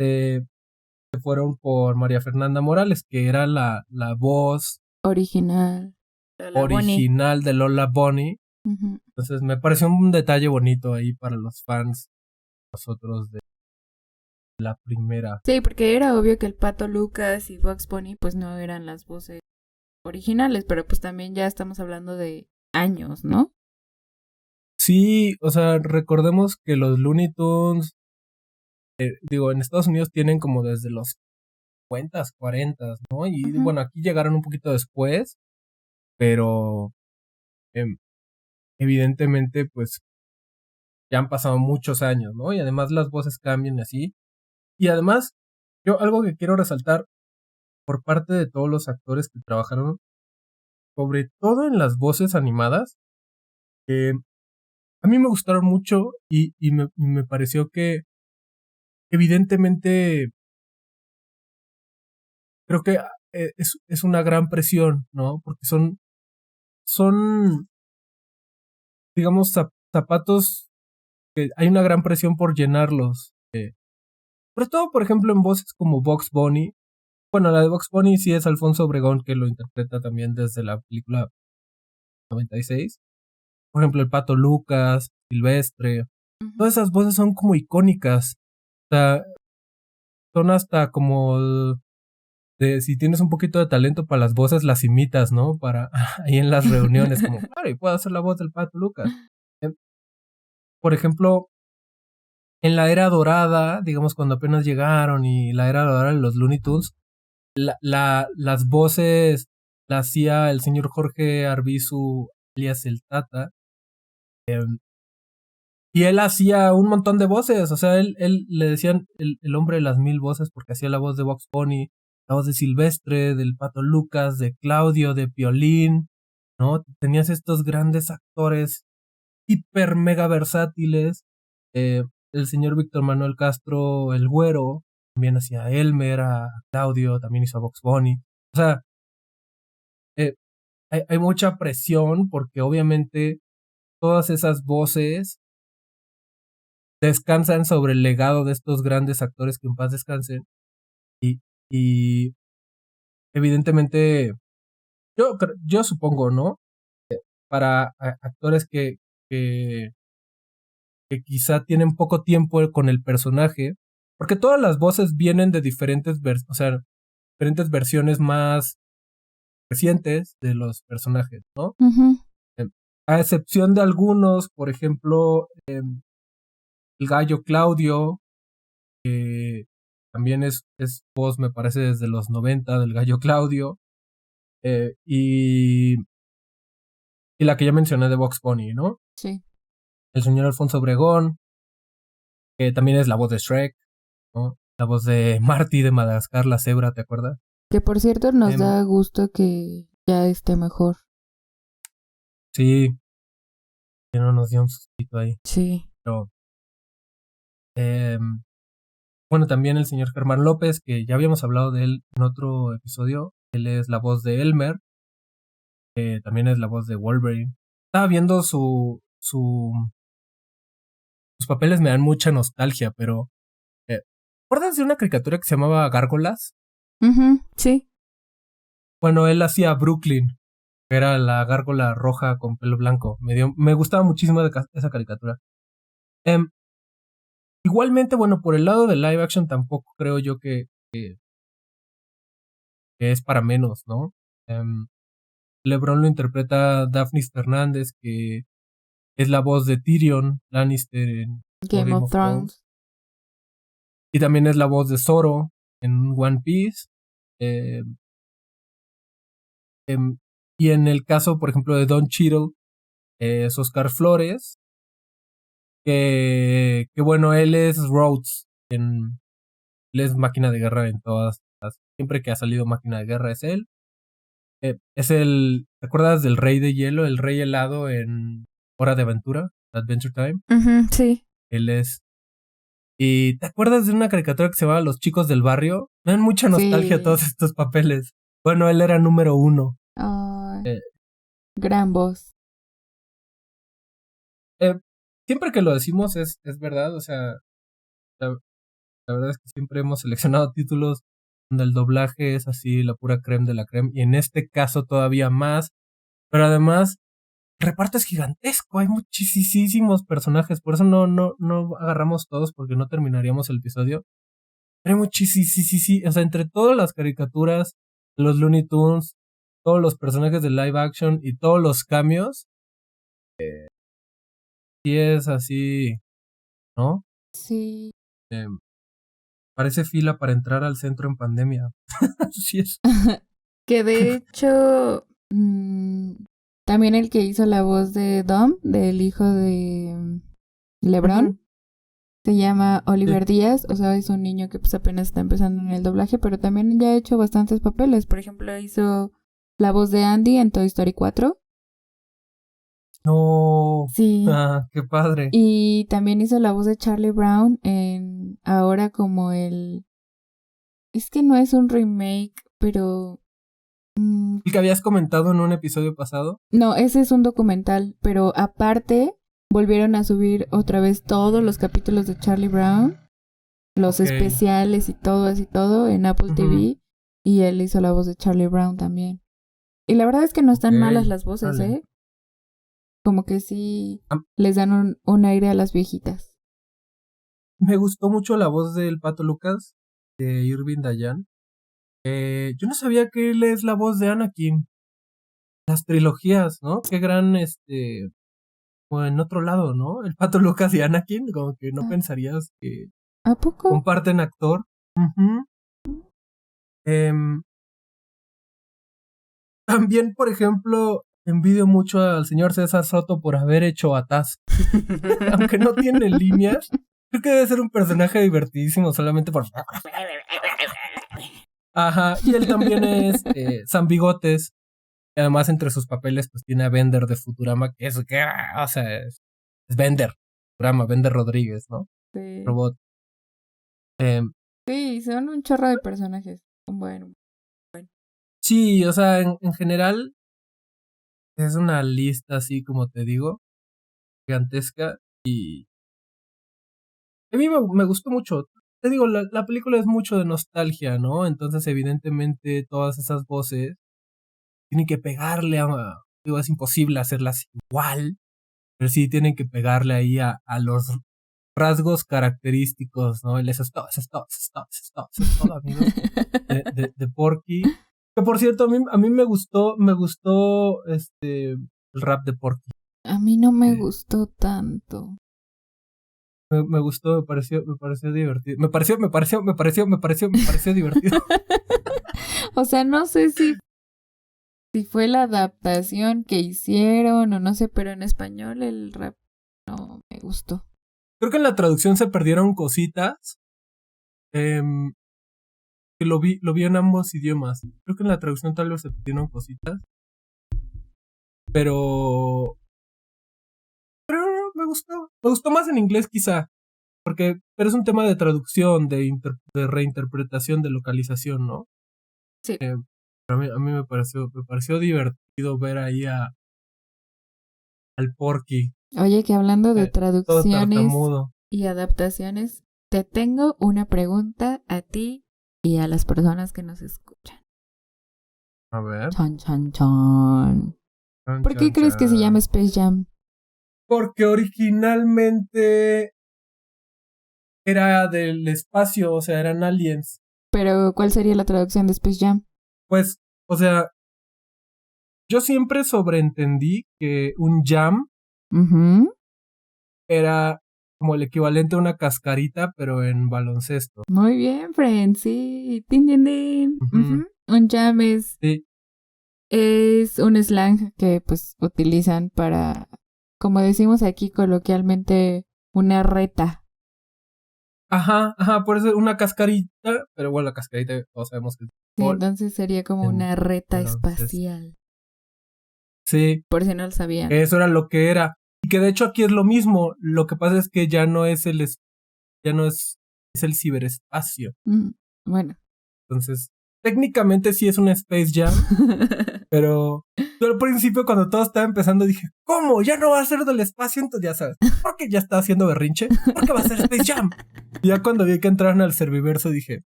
se fueron por María Fernanda Morales, que era la voz original de Lola Bunny. Entonces me pareció un detalle bonito ahí para los fans, nosotros de la primera. Sí, porque era obvio que el Pato Lucas y Bugs Bunny pues no eran las voces originales, pero pues también ya estamos hablando de años, ¿no? Sí, o sea, recordemos que los Looney Tunes, en Estados Unidos tienen como desde los 50, 40, ¿no? Y bueno, aquí llegaron un poquito después, pero evidentemente pues ya han pasado muchos años, ¿no? Y además las voces cambian así. Y además, yo algo que quiero resaltar por parte de todos los actores que trabajaron, sobre todo en las voces animadas, a mí me gustaron mucho y me pareció que evidentemente creo que es una gran presión, ¿no? Porque son digamos, zapatos que hay una gran presión por llenarlos. Sobre todo, por ejemplo, en voces como Bugs Bunny. Bueno, la de Bugs Bunny sí es Alfonso Obregón, que lo interpreta también desde la película 96. por ejemplo, el Pato Lucas, Silvestre. Todas esas voces son como icónicas. O sea, son hasta como de si tienes un poquito de talento para las voces, las imitas, ¿no? Para ahí en las reuniones, como, claro, y puedo hacer la voz del Pato Lucas. Por ejemplo, en la era dorada, digamos, cuando apenas llegaron y la era dorada de los Looney Tunes, las voces las hacía el señor Jorge Arbizu, alias el Tata. Y él hacía un montón de voces, o sea, él le decían el hombre de las 1000 voces porque hacía la voz de Bugs Bunny, la voz de Silvestre, del Pato Lucas, de Claudio, de Piolín, ¿no? Tenías estos grandes actores hiper mega versátiles. El señor Víctor Manuel Castro, el Güero, también hacía a Elmer, a Claudio, también hizo a Bugs Bunny. O sea, hay mucha presión porque obviamente todas esas voces descansan sobre el legado de estos grandes actores que en paz descansen. Y evidentemente, yo supongo, ¿no? Para actores que quizá tienen poco tiempo con el personaje, porque todas las voces vienen de diferentes diferentes versiones más recientes de los personajes, ¿no? A excepción de algunos, por ejemplo, el gallo Claudio, que también es voz, me parece, desde los 90 del gallo Claudio, y la que ya mencioné de Bugs Bunny, ¿no? Sí. El señor Alfonso Obregón, que también es la voz de Shrek, ¿no? La voz de Marty de Madagascar, la cebra, ¿te acuerdas? Que por cierto nos da gusto que ya esté mejor. Sí, que no nos dio un sustito ahí. Sí. Pero, bueno, también el señor Germán López, que ya habíamos hablado de él en otro episodio. Él es la voz de Elmer, también es la voz de Wolverine. Estaba viendo sus papeles, me dan mucha nostalgia, pero ¿recuerdas de una caricatura que se llamaba Gárgolas? Sí. Bueno, él hacía Brooklyn, que era la gárgola roja con pelo blanco. Me gustaba muchísimo esa caricatura. Igualmente, bueno, por el lado de live action tampoco creo yo que es para menos, ¿no? LeBron lo interpreta Daphnis Fernández, que es la voz de Tyrion Lannister en Game of Thrones. Y también es la voz de Zoro en One Piece. Y en el caso, por ejemplo, de Don Cheadle, es Oscar Flores, que bueno, él es Rhodes, él es Máquina de Guerra en siempre que ha salido Máquina de Guerra es él. Es ¿te acuerdas del Rey de Hielo, el Rey Helado en Hora de Aventura, Adventure Time? Sí. Él es. ¿Y te acuerdas de una caricatura que se llamaba Los Chicos del Barrio? Me dan mucha nostalgia todos estos papeles. Bueno, él era número 1. Gran voz. Siempre que lo decimos es verdad, o sea, la verdad es que siempre hemos seleccionado títulos donde el doblaje es así, la pura creme de la creme, y en este caso todavía más, pero además el reparto es gigantesco, hay muchísimos personajes, por eso no agarramos todos porque no terminaríamos el episodio, pero hay muchísimos, o sea, entre todas las caricaturas, los Looney Tunes, todos los personajes de live action y todos los cambios, sí es así, ¿no? Sí. Parece fila para entrar al centro en pandemia. Sí es. Que de hecho, también el que hizo la voz de Dom, del hijo de LeBron, se llama Oliver Díaz, o sea, es un niño que pues apenas está empezando en el doblaje, pero también ya ha hecho bastantes papeles. Por ejemplo, hizo la voz de Andy en Toy Story 4. No. Sí. Qué padre. Y también hizo la voz de Charlie Brown en ahora como el... Es que no es un remake, pero... ¿El que habías comentado en un episodio pasado? No, ese es un documental, pero aparte volvieron a subir otra vez todos los capítulos de Charlie Brown, los especiales y todo en Apple TV, y él hizo la voz de Charlie Brown también. Y la verdad es que no están malas las voces, Como que sí Am- les dan un aire a las viejitas. Me gustó mucho la voz del Pato Lucas, de Irving Dayan. Yo no sabía que él es la voz de Anakin. Las trilogías, ¿no? Qué gran, o en otro lado, ¿no? El Pato Lucas y Anakin, como que no Ah, pensarías que ¿a poco? comparten actor. Ujú. Em, También, por ejemplo, envidio mucho al señor César Soto por haber hecho a Taz. Aunque no tiene líneas, creo que debe ser un personaje divertidísimo solamente por... Ajá, y él también es San Bigotes. Y además, entre sus papeles, pues tiene a Bender de Futurama, que es, o sea, es Bender. Futurama, Bender Rodríguez, ¿no? Sí. Robot. Em, Sí, son un chorro de personajes. Bueno. sí, o sea, en general, es una lista así, como te digo, gigantesca. Y a mí me gustó mucho. Te digo, la película es mucho de nostalgia, ¿no? Entonces, evidentemente, todas esas voces tienen que pegarle a... Digo, es imposible hacerlas igual, pero sí tienen que pegarle ahí a los rasgos característicos, ¿no? Eso es todo, amigos, de Porky. Que por cierto, a mí me gustó el rap de Porky. A mí no me Eh, gustó tanto. me gustó, me pareció divertido. Me pareció divertido. O sea, no sé si fue la adaptación que hicieron o no sé, pero en español el rap no me gustó. Creo que en la traducción se perdieron cositas. em, que lo vi en ambos idiomas. Creo que en la traducción tal vez se perdieron cositas. Pero me gustó. Me gustó más en inglés quizá. Pero es un tema de traducción, de reinterpretación, de localización, ¿no? Sí. Pero a mí me pareció divertido ver ahí al Porky, Oye, que hablando de todo traducciones tartamudo. y adaptaciones, te tengo una pregunta a ti y a las personas que nos escuchan. A ver. Chan, chan, chan. Chan, ¿Por qué chan, crees que se llama chan. Space Jam? Porque originalmente era del espacio, o sea, eran aliens. Pero, ¿cuál sería la traducción de Space Jam? Pues, o sea, yo siempre sobreentendí que un jam Ujú. era como el equivalente a una cascarita, pero en baloncesto. Muy bien, friend, sí. Tin, tin, tin. Ujú. Ujú. Un jam Sí. es un slang que pues utilizan para, como decimos aquí coloquialmente, una reta. Ajá, por eso una cascarita, pero bueno, la cascarita todos sabemos que es Sí, gol entonces sería como en una reta baloncesto. espacial. Sí, Por si no lo sabían. eso era lo que era. Y que de hecho aquí es lo mismo. Lo que pasa es que ya no es ya no es el ciberespacio. Bueno. Entonces, técnicamente sí es una Space Jam, pero yo al principio cuando todo estaba empezando dije, ¿cómo? ¿Ya no va a ser del espacio? Entonces ya sabes, ¿por qué ya está haciendo berrinche? ¿Por qué va a ser Space Jam? Y ya cuando vi que entraron al Serviverso dije,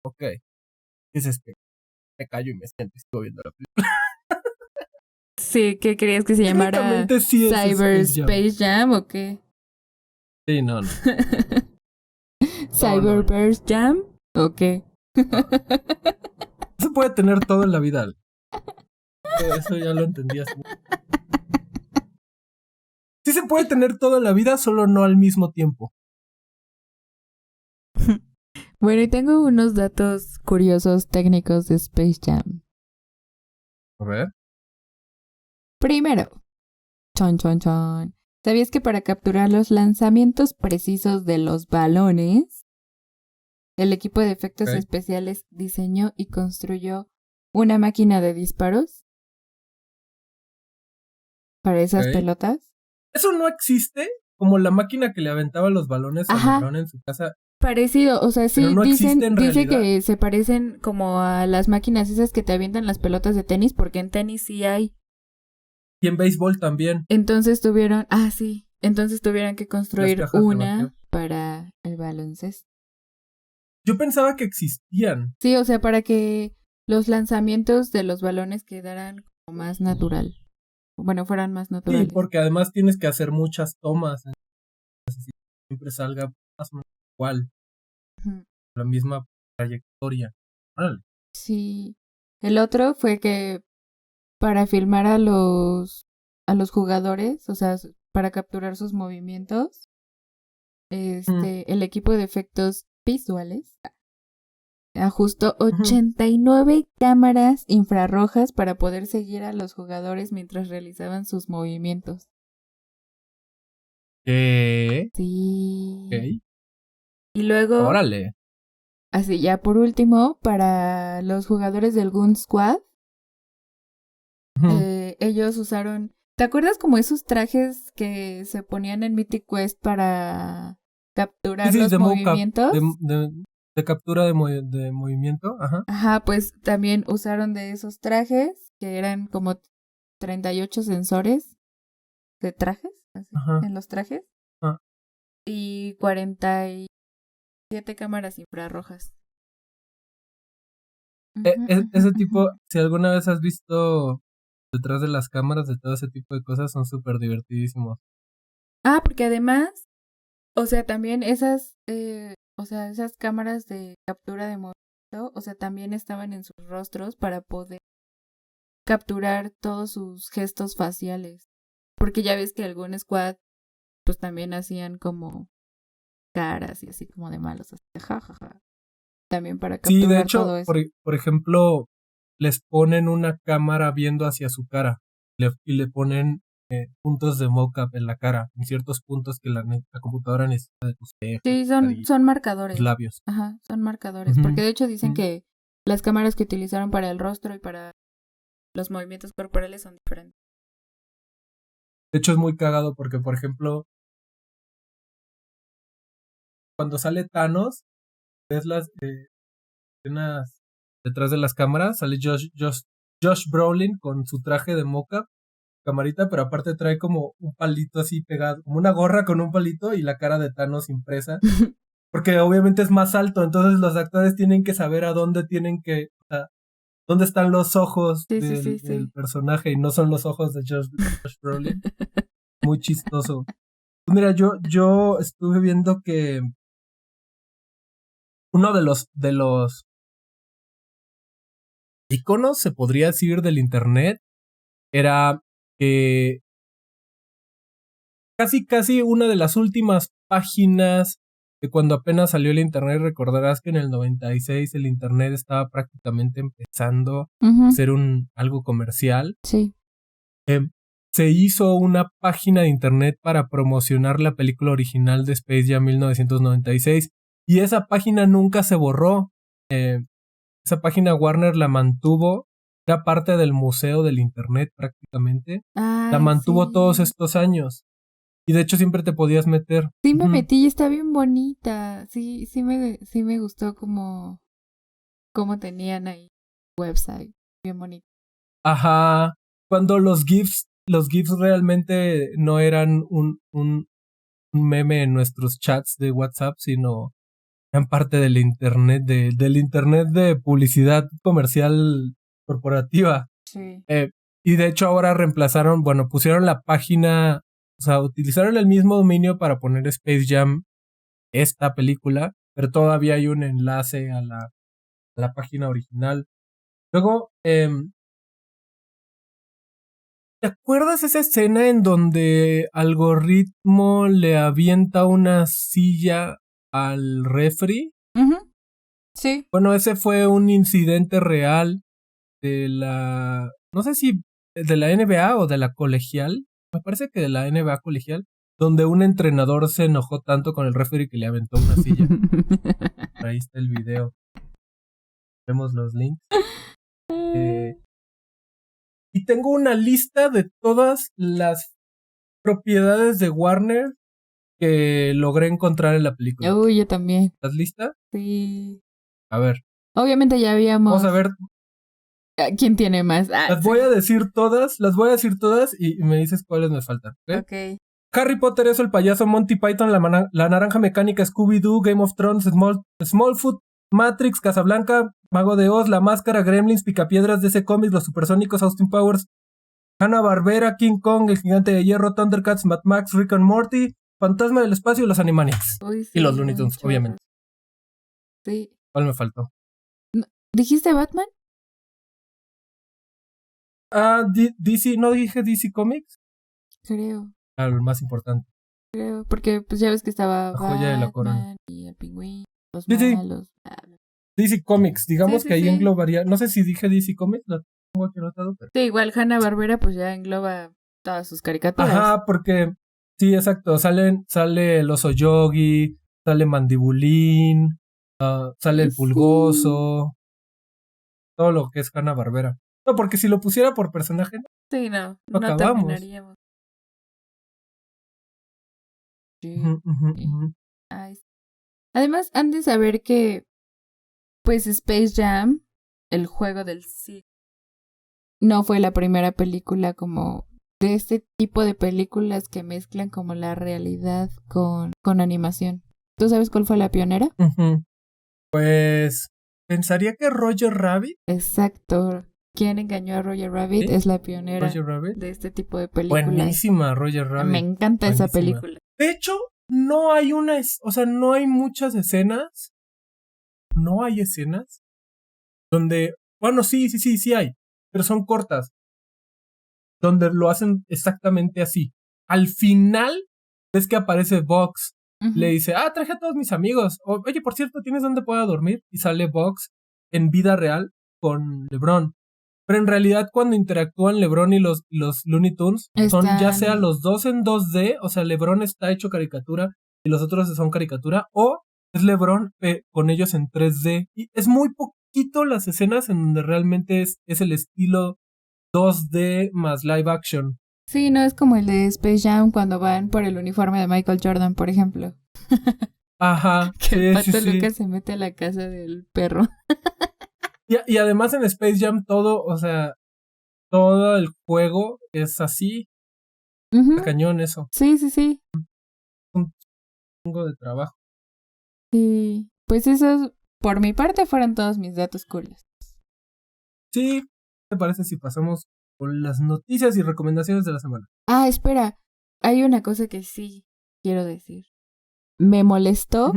ok, ¿qué es Space? Me callo y me siento y sigo viendo la película. Sí, ¿qué querías que se llamara? Técnicamente sí es Space Jam. ¿Cyberspace Jam o qué? Sí, no. ¿Cyberverse Jam o qué? No. No se puede tener todo en la vida. Eso ya lo entendí así. Sí se puede tener todo en la vida, solo no al mismo tiempo. Bueno, y tengo unos datos curiosos técnicos de Space Jam. A ver. Primero, chon chon chon. ¿Sabías que para capturar los lanzamientos precisos de los balones, el equipo de efectos Okay. especiales diseñó y construyó una máquina de disparos para esas Okay. pelotas? Eso no existe, como la máquina que le aventaba los balones a Ajá. LeBron en su casa. Parecido, o sea, sí, Pero no existe en dice realidad. que se parecen como a las máquinas esas que te avientan las pelotas de tenis, porque en tenis sí hay. Y en béisbol también. Entonces tuvieron que Las construir cajas de una bateo. para el baloncesto. Yo pensaba que existían. Sí, o sea, para que los lanzamientos de los balones quedaran como más natural. bueno, fueran más Sí, naturales. porque además tienes que hacer muchas tomas. Necesitas que siempre salga más o menos igual, Ujú. la misma trayectoria. Órale. Sí. El otro fue que para filmar a los jugadores, o sea, para capturar sus movimientos, el equipo de efectos visuales ajustó Ujú. 89 cámaras infrarrojas para poder seguir a los jugadores mientras realizaban sus movimientos. ¿Qué? Sí. Ok. Y luego, Órale. así ya por último, para los jugadores del Goon Squad, Ujú. ellos usaron, ¿te acuerdas como esos trajes que se ponían en Mythic Quest para Sí, capturar sí, los de mocap, movimientos? de captura de movimiento. Ajá. Ajá, pues también usaron de esos trajes, que eran como 38 sensores de trajes, así, Ajá. en los trajes, Ah. y 47 cámaras infrarrojas. Ese tipo, si alguna vez has visto detrás de las cámaras de todo ese tipo de cosas, son súper divertidísimos. Ah, porque además, o sea, también esas cámaras de captura de movimiento, o sea, también estaban en sus rostros para poder capturar todos sus gestos faciales. Porque ya ves que algún squad, pues también hacían como caras y así como de malos, así, ja, ja, ja. También para Sí, de capturar hecho, todo eso. por ejemplo, les ponen una cámara viendo hacia su cara y le ponen puntos de mocap en la cara, en ciertos puntos que la computadora necesita de tus cejas, Sí, tu carilla, son tus marcadores. labios. Ajá, son marcadores. Porque Ujú, de hecho dicen ujú. que las cámaras que utilizaron para el rostro y para los movimientos corporales son diferentes. De hecho, es muy cagado porque, por ejemplo, cuando sale Thanos, ves las escenas detrás de las cámaras, sale Josh Brolin con su traje de mocap, camarita, pero aparte trae como un palito así pegado, como una gorra con un palito y la cara de Thanos impresa, porque obviamente es más alto, entonces los actores tienen que saber a dónde tienen que, o sea, dónde están los ojos Sí, sí, sí, del sí. personaje y no son los ojos de Josh Brolin. Muy chistoso. Pues mira, yo estuve viendo que uno de los iconos, se podría decir, del internet era que casi una de las últimas páginas de cuando apenas salió el internet, recordarás que en el 96 el internet estaba prácticamente empezando a ser algo comercial. Sí. Se hizo una página de internet para promocionar la película original de Space Jam 1996 y esa página nunca se borró. Esa página Warner la mantuvo, era parte del museo del internet prácticamente. La Ay, mantuvo todos sí. estos años. Y de hecho siempre te podías meter. Sí me Ujú. metí y está bien bonita. Sí, sí me gustó como tenían ahí website. Bien bonito. Ajá. Cuando los GIFs realmente no eran un meme en nuestros chats de WhatsApp, sino eran parte del internet, del internet de publicidad comercial corporativa. Sí. Y de hecho ahora pusieron la página, o sea, utilizaron el mismo dominio para poner Space Jam, esta película, pero todavía hay un enlace a la página original. Luego, ¿te acuerdas esa escena en donde Algoritmo le avienta una silla al refri? Sí. Bueno, ese fue un incidente real no sé si de la NBA o de la colegial, me parece que de la NBA colegial, donde un entrenador se enojó tanto con el referee que le aventó una silla. Ahí está el video. Vemos los links. Y tengo una lista de todas las propiedades de Warner que logré encontrar en la película. Uy, yo también. ¿Estás lista? Sí. A ver. Obviamente ya Vamos a habíamos. ver. ¿Quién tiene más? Ah, Las sí. voy a decir todas y me dices cuáles me faltan. ¿Okay? Ok. Harry Potter, eso, el payaso, Monty Python, la naranja mecánica, Scooby-Doo, Game of Thrones, Smallfoot, Matrix, Casablanca, Mago de Oz, La Máscara, Gremlins, Picapiedras, DC Comics, Los Supersónicos, Austin Powers, Hanna-Barbera, King Kong, El Gigante de Hierro, Thundercats, Mad Max, Rick and Morty, Fantasma del Espacio y los Animaniacs. Uy, Y los sí, Looney un Tunes, chorro. obviamente. Sí. ¿Cuál me faltó? ¿Dijiste Batman? DC, ¿no dije DC Comics? Creo, Lo más importante. porque pues ya ves que estaba La joya de la corona. Batman y el pingüino, los Sí. malos. DC Comics, digamos Sí, que ahí sí. englobaría, no sé si dije DC Comics, lo tengo aquí anotado, pero... Sí, igual Hanna-Barbera pues ya engloba todas sus caricaturas. Ajá, porque, sí, exacto, sale el oso Yogi, sale Mandibulín, sale el Sí. Pulgoso, todo lo que es Hanna-Barbera. No, porque si lo pusiera por personaje, Sí, no acabamos. terminaríamos. Sí. Ujú. Ay, sí. Además, han de saber que pues Space Jam, el juego del sí, no fue la primera película como de este tipo de películas que mezclan como la realidad con animación. ¿Tú sabes cuál fue la pionera? Ujú. Pues pensaría que Roger Rabbit. Exacto. ¿Quién engañó a Roger Rabbit? ¿Sí? Es la pionera Roger Rabbit. de este tipo de películas. Buenísima, Roger Rabbit. Me encanta esa Buenísima. película. De hecho, no hay no hay muchas escenas. No hay escenas donde, bueno, sí hay, pero son cortas. Donde lo hacen exactamente así. Al final, ves que aparece Bugs. Le dice, traje a todos mis amigos. Oye, por cierto, ¿tienes dónde pueda dormir? Y sale Bugs en vida real con LeBron. Pero en realidad cuando interactúan LeBron y los Looney Tunes son ya sea los dos en 2D, o sea, LeBron está hecho caricatura y los otros son caricatura, o es LeBron con ellos en 3D. Y es muy poquito las escenas en donde realmente es el estilo 2D más live action. Sí, no es como el de Space Jam cuando van por el uniforme de Michael Jordan, por ejemplo. Ajá. Que el Pato Lucas se mete a la casa del perro. Y además en Space Jam todo, o sea, todo el juego es así. Cañón eso. Sí. Un chingo de trabajo. Sí, pues esos por mi parte fueron todos mis datos curiosos. Sí, ¿qué te parece si pasamos con las noticias y recomendaciones de la semana? Espera, hay una cosa que sí quiero decir. Me molestó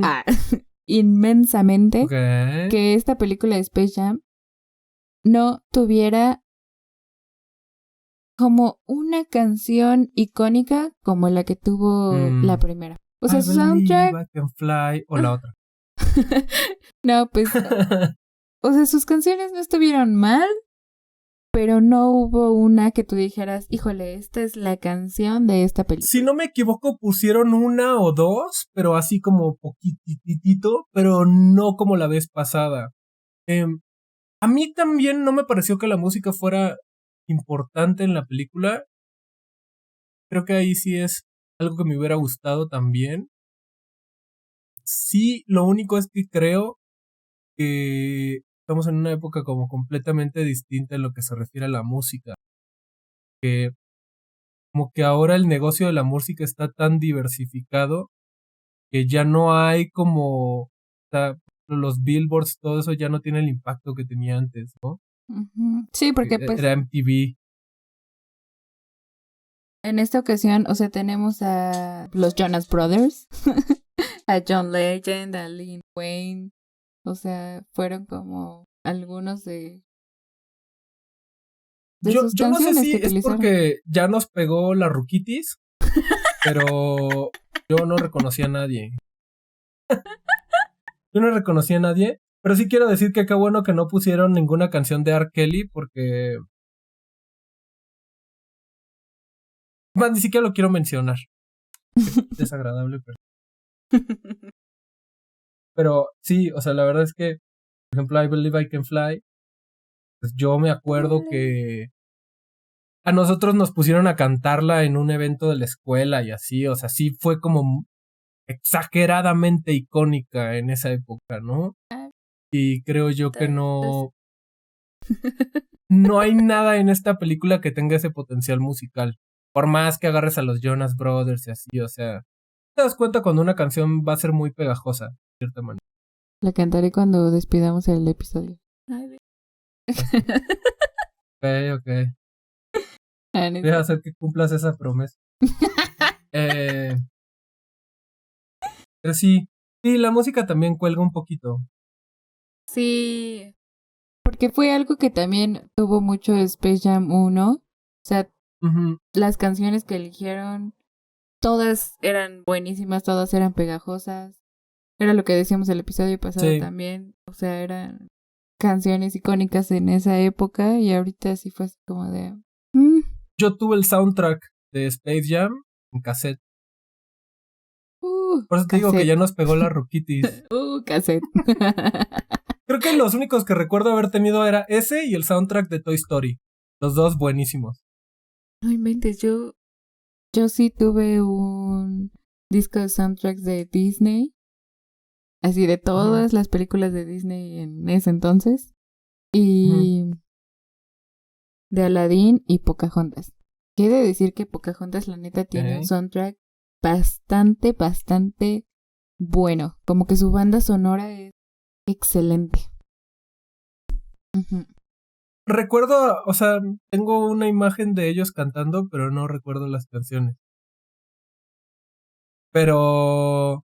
inmensamente que esta película de Space Jam no tuviera como una canción icónica como la que tuvo la primera. O sea, su soundtrack... I Can Fly, o la otra. No, pues... o sea, sus canciones no estuvieron mal, pero no hubo una que tú dijeras, híjole, esta es la canción de esta película. Si no me equivoco, pusieron una o dos, pero así como poquititito, pero no como la vez pasada. A mí también no me pareció que la música fuera importante en la película. Creo que ahí sí es algo que me hubiera gustado también. Sí, lo único es que creo que estamos en una época como completamente distinta en lo que se refiere a la música. Que como que ahora el negocio de la música está tan diversificado que ya no hay como... O sea, los billboards, todo eso ya no tiene el impacto que tenía antes, ¿no? Sí, porque pues... Era MTV. En esta ocasión, o sea, tenemos a los Jonas Brothers, a John Legend, a Lil Wayne, o sea, fueron como algunos de sus yo no sé canciones si que es utilizaron. porque ya nos pegó la ruquitis, pero yo no reconocí a nadie. Yo no reconocí a nadie, pero sí quiero decir que qué bueno que no pusieron ninguna canción de R. Kelly porque... Bueno, ni siquiera lo quiero mencionar. Es desagradable, pero sí, o sea, la verdad es que, por ejemplo, I Believe I Can Fly, pues yo me acuerdo que a nosotros nos pusieron a cantarla en un evento de la escuela y así, o sea, sí fue como exageradamente icónica en esa época, ¿no? Y creo yo que no hay nada en esta película que tenga ese potencial musical. Por más que agarres a los Jonas Brothers y así, o sea, te das cuenta cuando una canción va a ser muy pegajosa, de cierta manera. La cantaré cuando despidamos el episodio. Ok. Voy a hacer que cumplas esa promesa. Pero sí, la música también cuelga un poquito. Sí, porque fue algo que también tuvo mucho Space Jam 1. O sea, las canciones que eligieron, todas eran buenísimas, todas eran pegajosas. Era lo que decíamos el episodio pasado también. O sea, eran canciones icónicas en esa época y ahorita sí fue así como de... Yo tuve el soundtrack de Space Jam en cassette. Por eso te digo que ya nos pegó la ruquitis. Cassette. Creo que los únicos que recuerdo haber tenido era ese y el soundtrack de Toy Story. Los dos buenísimos. No inventes, yo sí tuve un disco de soundtracks de Disney. Así de todas las películas de Disney en ese entonces. Y de Aladdin y Pocahontas. Quiero decir que Pocahontas la neta tiene un soundtrack bastante bueno. Como que su banda sonora es excelente. Recuerdo, o sea, tengo una imagen de ellos cantando, pero no recuerdo las canciones. Pero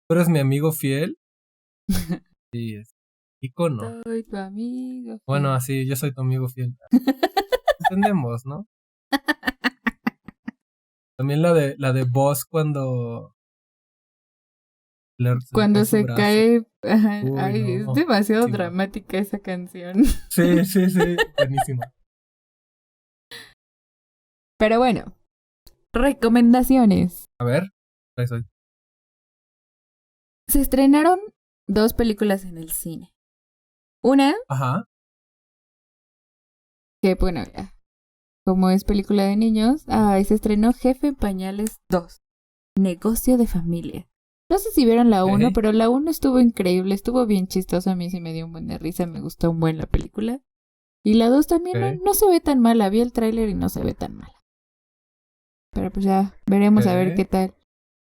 tú eres mi amigo fiel. Sí, es icono. Soy tu amigo fiel. Bueno, así, yo soy tu amigo fiel. Entendemos, ¿no? También la de Boss cuando se cae. Ajá, Uy, ay, no. es demasiado dramática esa canción. Sí, buenísima. Pero bueno, recomendaciones. A ver, eso. Se estrenaron 2 películas en el cine. Una, que bueno, ya, como es película de niños, se estrenó Jefe en Pañales 2, Negocio de Familia. No sé si vieron la 1, pero la 1 estuvo increíble, estuvo bien chistosa, a mí sí me dio un buen de risa, me gustó un buen la película. Y la 2 también no se ve tan mala, vi el tráiler y no se ve tan mala. Pero pues ya veremos a ver qué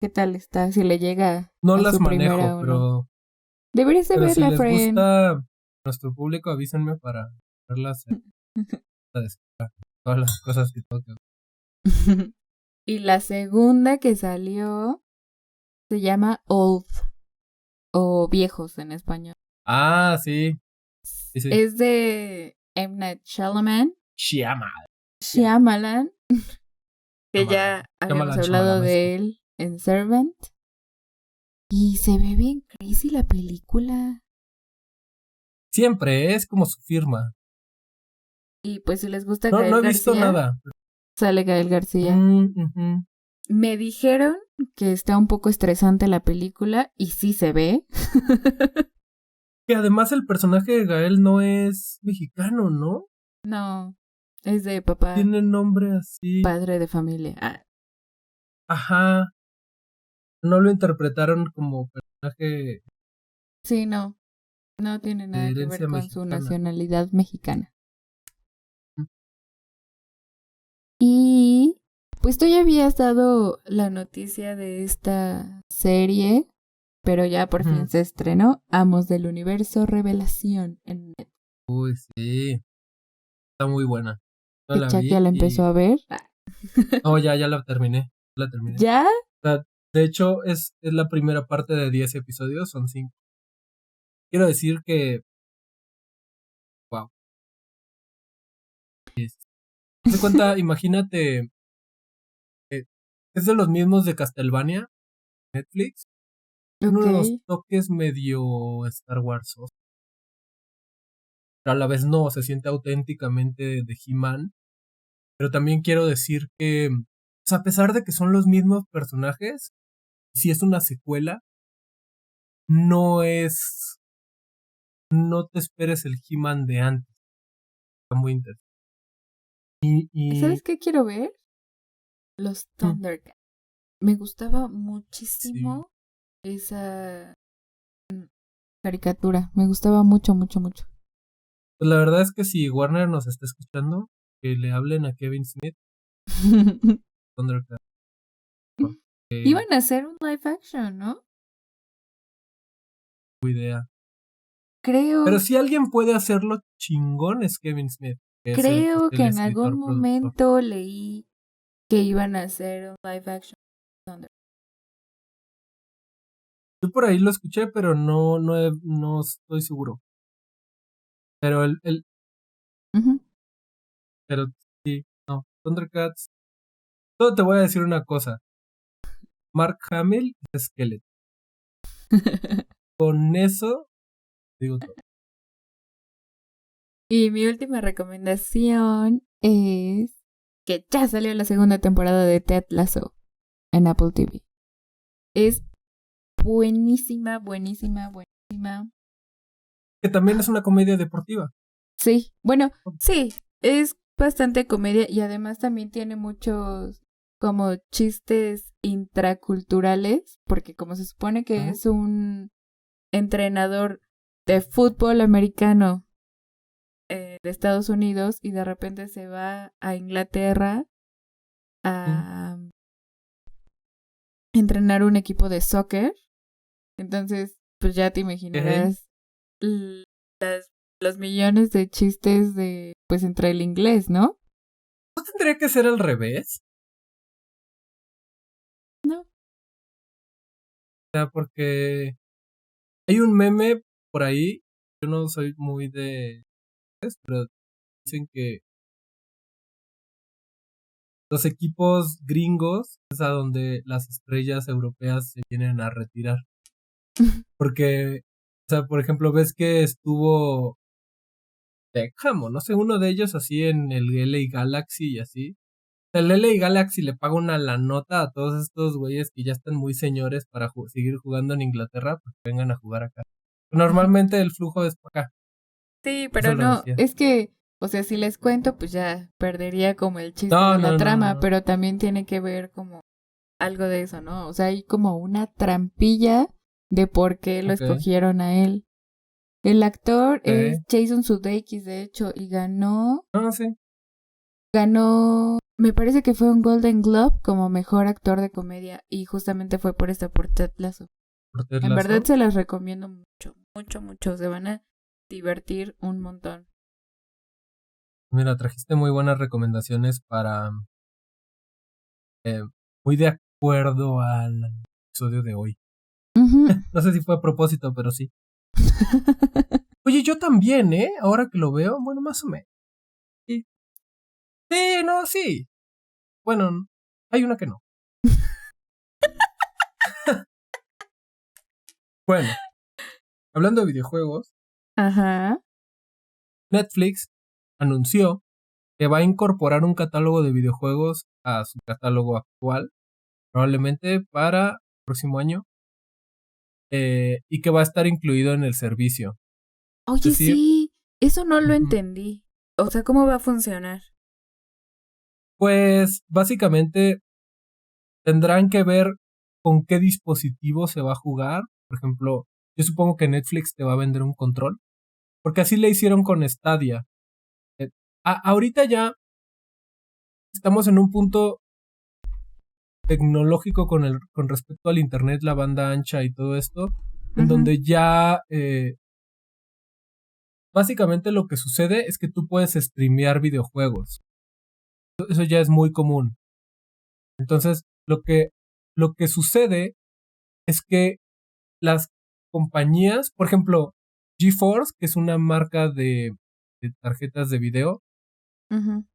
tal está, si le llega no a las su manejo, primera o no. Pero deberías de verla, si les friend. gusta nuestro público, avísenme para verlas. Todas las cosas que tocan. Y la segunda que salió se llama Old o Viejos en español. Ah, sí. Es de M. Night Shyamalan. Shyamalan. Que ya habíamos hablado de él en Servant. Y se ve bien crazy la película. Siempre es como su firma. Y pues si les gusta Gael García. No he visto nada. Sale Gael García. Me dijeron que está un poco estresante la película y sí se ve. Que además el personaje de Gael no es mexicano, ¿no? No, es de papá. Tiene nombre así. Padre de familia. Ajá. No lo interpretaron como personaje. Sí, no. No tiene nada que ver con su nacionalidad mexicana. Y pues tú ya habías dado la noticia de esta serie, pero ya por fin se estrenó Amos del Universo Revelación en Netflix. Uy, sí. Está muy buena. ¿Ya la empezó a ver? No, ya la terminé. ¿Ya? O sea, de hecho, es la primera parte de 10 episodios, son 5. Quiero decir que... Wow. ¿Te cuenta? Imagínate... es de los mismos de Castlevania, Netflix. Unos toques medio Star Wars. Pero a la vez no, se siente auténticamente de He-Man. Pero también quiero decir que, o sea, a pesar de que son los mismos personajes, si es una secuela, no te esperes el He-Man de antes. Está muy interesante. ¿Sabes qué quiero ver? Los Thundercats. Me gustaba muchísimo esa caricatura. Me gustaba mucho. Pues la verdad es que si Warner nos está escuchando, que le hablen a Kevin Smith. Thundercats. Iban a hacer un live action, ¿no? Idea. Creo. Pero si alguien puede hacerlo chingón es Kevin Smith. que es Creo que el en algún escritor productor. momento leí que iban a hacer un live action. Yo por ahí lo escuché, pero no estoy seguro. Pero Ujú. pero sí, no. Thundercats. Solo te voy a decir una cosa. Mark Hamill es Skeletor. Con eso digo todo. Y mi última recomendación es que ya salió la segunda temporada de Ted Lasso en Apple TV. Es buenísima, buenísima, buenísima. Que también es una comedia deportiva. Sí, bueno, sí, es bastante comedia y además también tiene muchos como chistes intraculturales, porque como se supone que es un entrenador de fútbol americano de Estados Unidos y de repente se va a Inglaterra a entrenar un equipo de soccer. Entonces, pues ya te imaginarás los millones de chistes de pues entre el inglés, ¿no? ¿No tendría que ser al revés? No. O sea, porque hay un meme por ahí. Yo no soy muy de... pero dicen que los equipos gringos es a donde las estrellas europeas se vienen a retirar. Porque, o sea, por ejemplo, ves que estuvo Beckham, o no sé, uno de ellos así en el LA Galaxy y así. O sea, el LA Galaxy le paga una la nota a todos estos güeyes que ya están muy señores para seguir jugando en Inglaterra, pues que vengan a jugar acá. Normalmente el flujo es por acá. Sí, Eso pero lo no, decía. es que, o sea, si les cuento, pues ya perdería como el chiste No, de la no, no, no, trama, no. pero también tiene que ver como algo de eso, ¿no? O sea, hay como una trampilla de por qué lo Ok, escogieron a él. El actor es ok. Jason Sudeikis, de hecho, y No, sí. me parece que fue un Golden Globe como mejor actor de comedia y justamente fue por esta por Ted Lasso. Por Ted En verdad Lasso. se las recomiendo mucho, mucho, mucho. Se van a divertir un montón. Mira, trajiste muy buenas recomendaciones para... muy de acuerdo al episodio de hoy. Ujú. No sé si fue a propósito, pero sí. Oye, yo también, ¿eh? Ahora que lo veo, bueno, más o menos. Sí, sí, no, sí. Bueno, hay una que no. Bueno, hablando de videojuegos, Ajá. Netflix anunció que va a incorporar un catálogo de videojuegos a su catálogo actual, probablemente para el próximo año, y que va a estar incluido en el servicio. Es Oye, decir, sí, eso no lo ujú, entendí. O sea, ¿cómo va a funcionar? pues básicamente tendrán que ver con qué dispositivo se va a jugar. Por ejemplo, yo supongo que Netflix te va a vender un control, porque así le hicieron con Stadia. Eh, ahorita ya estamos en un punto tecnológico con respecto al internet, la banda ancha y todo esto, en Ujú. donde ya básicamente lo que sucede es que tú puedes streamear videojuegos. Eso ya es muy común. Entonces, lo que sucede es que las compañías, por ejemplo, GeForce, que es una marca de tarjetas de video, Ujú.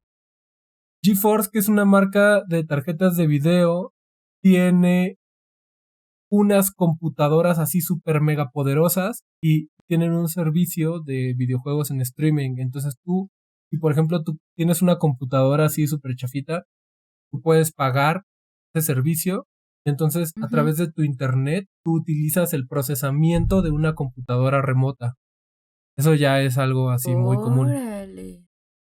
GeForce, que es una marca de tarjetas de video, tiene unas computadoras así súper mega poderosas y tienen un servicio de videojuegos en streaming. Entonces tú, si por ejemplo tú tienes una computadora así súper chafita, tú puedes pagar ese servicio. Entonces, a Ujú. través de tu internet, tú utilizas el procesamiento de una computadora remota. Eso ya es algo así muy común. Órale.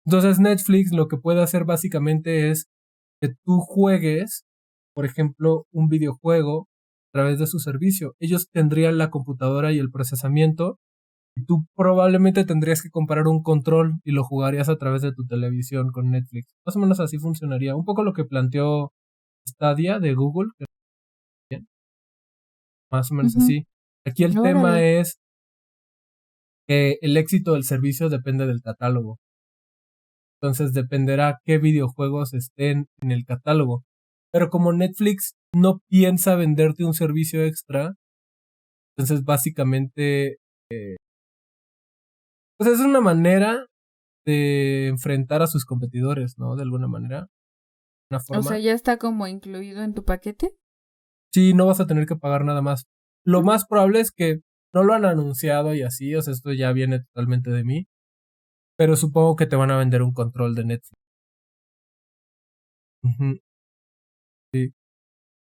Entonces, Netflix lo que puede hacer básicamente es que tú juegues, por ejemplo, un videojuego a través de su servicio. Ellos tendrían la computadora y el procesamiento y tú probablemente tendrías que comprar un control y lo jugarías a través de tu televisión con Netflix. Más o menos así funcionaría. Un poco lo que planteó Stadia de Google, que bien, más o menos Ujú. así. Aquí el tema Órale. es que el éxito del servicio depende del catálogo. Entonces dependerá qué videojuegos estén en el catálogo. Pero como Netflix no piensa venderte un servicio extra, entonces básicamente pues es una manera de enfrentar a sus competidores, ¿no? De alguna manera, una O sea, forma. ya está como incluido en tu paquete. Sí, no vas a tener que pagar nada más. Lo más probable es que no lo han anunciado y así, o sea, esto ya viene totalmente de mí, pero supongo que te van a vender un control de Netflix. Ujú, sí.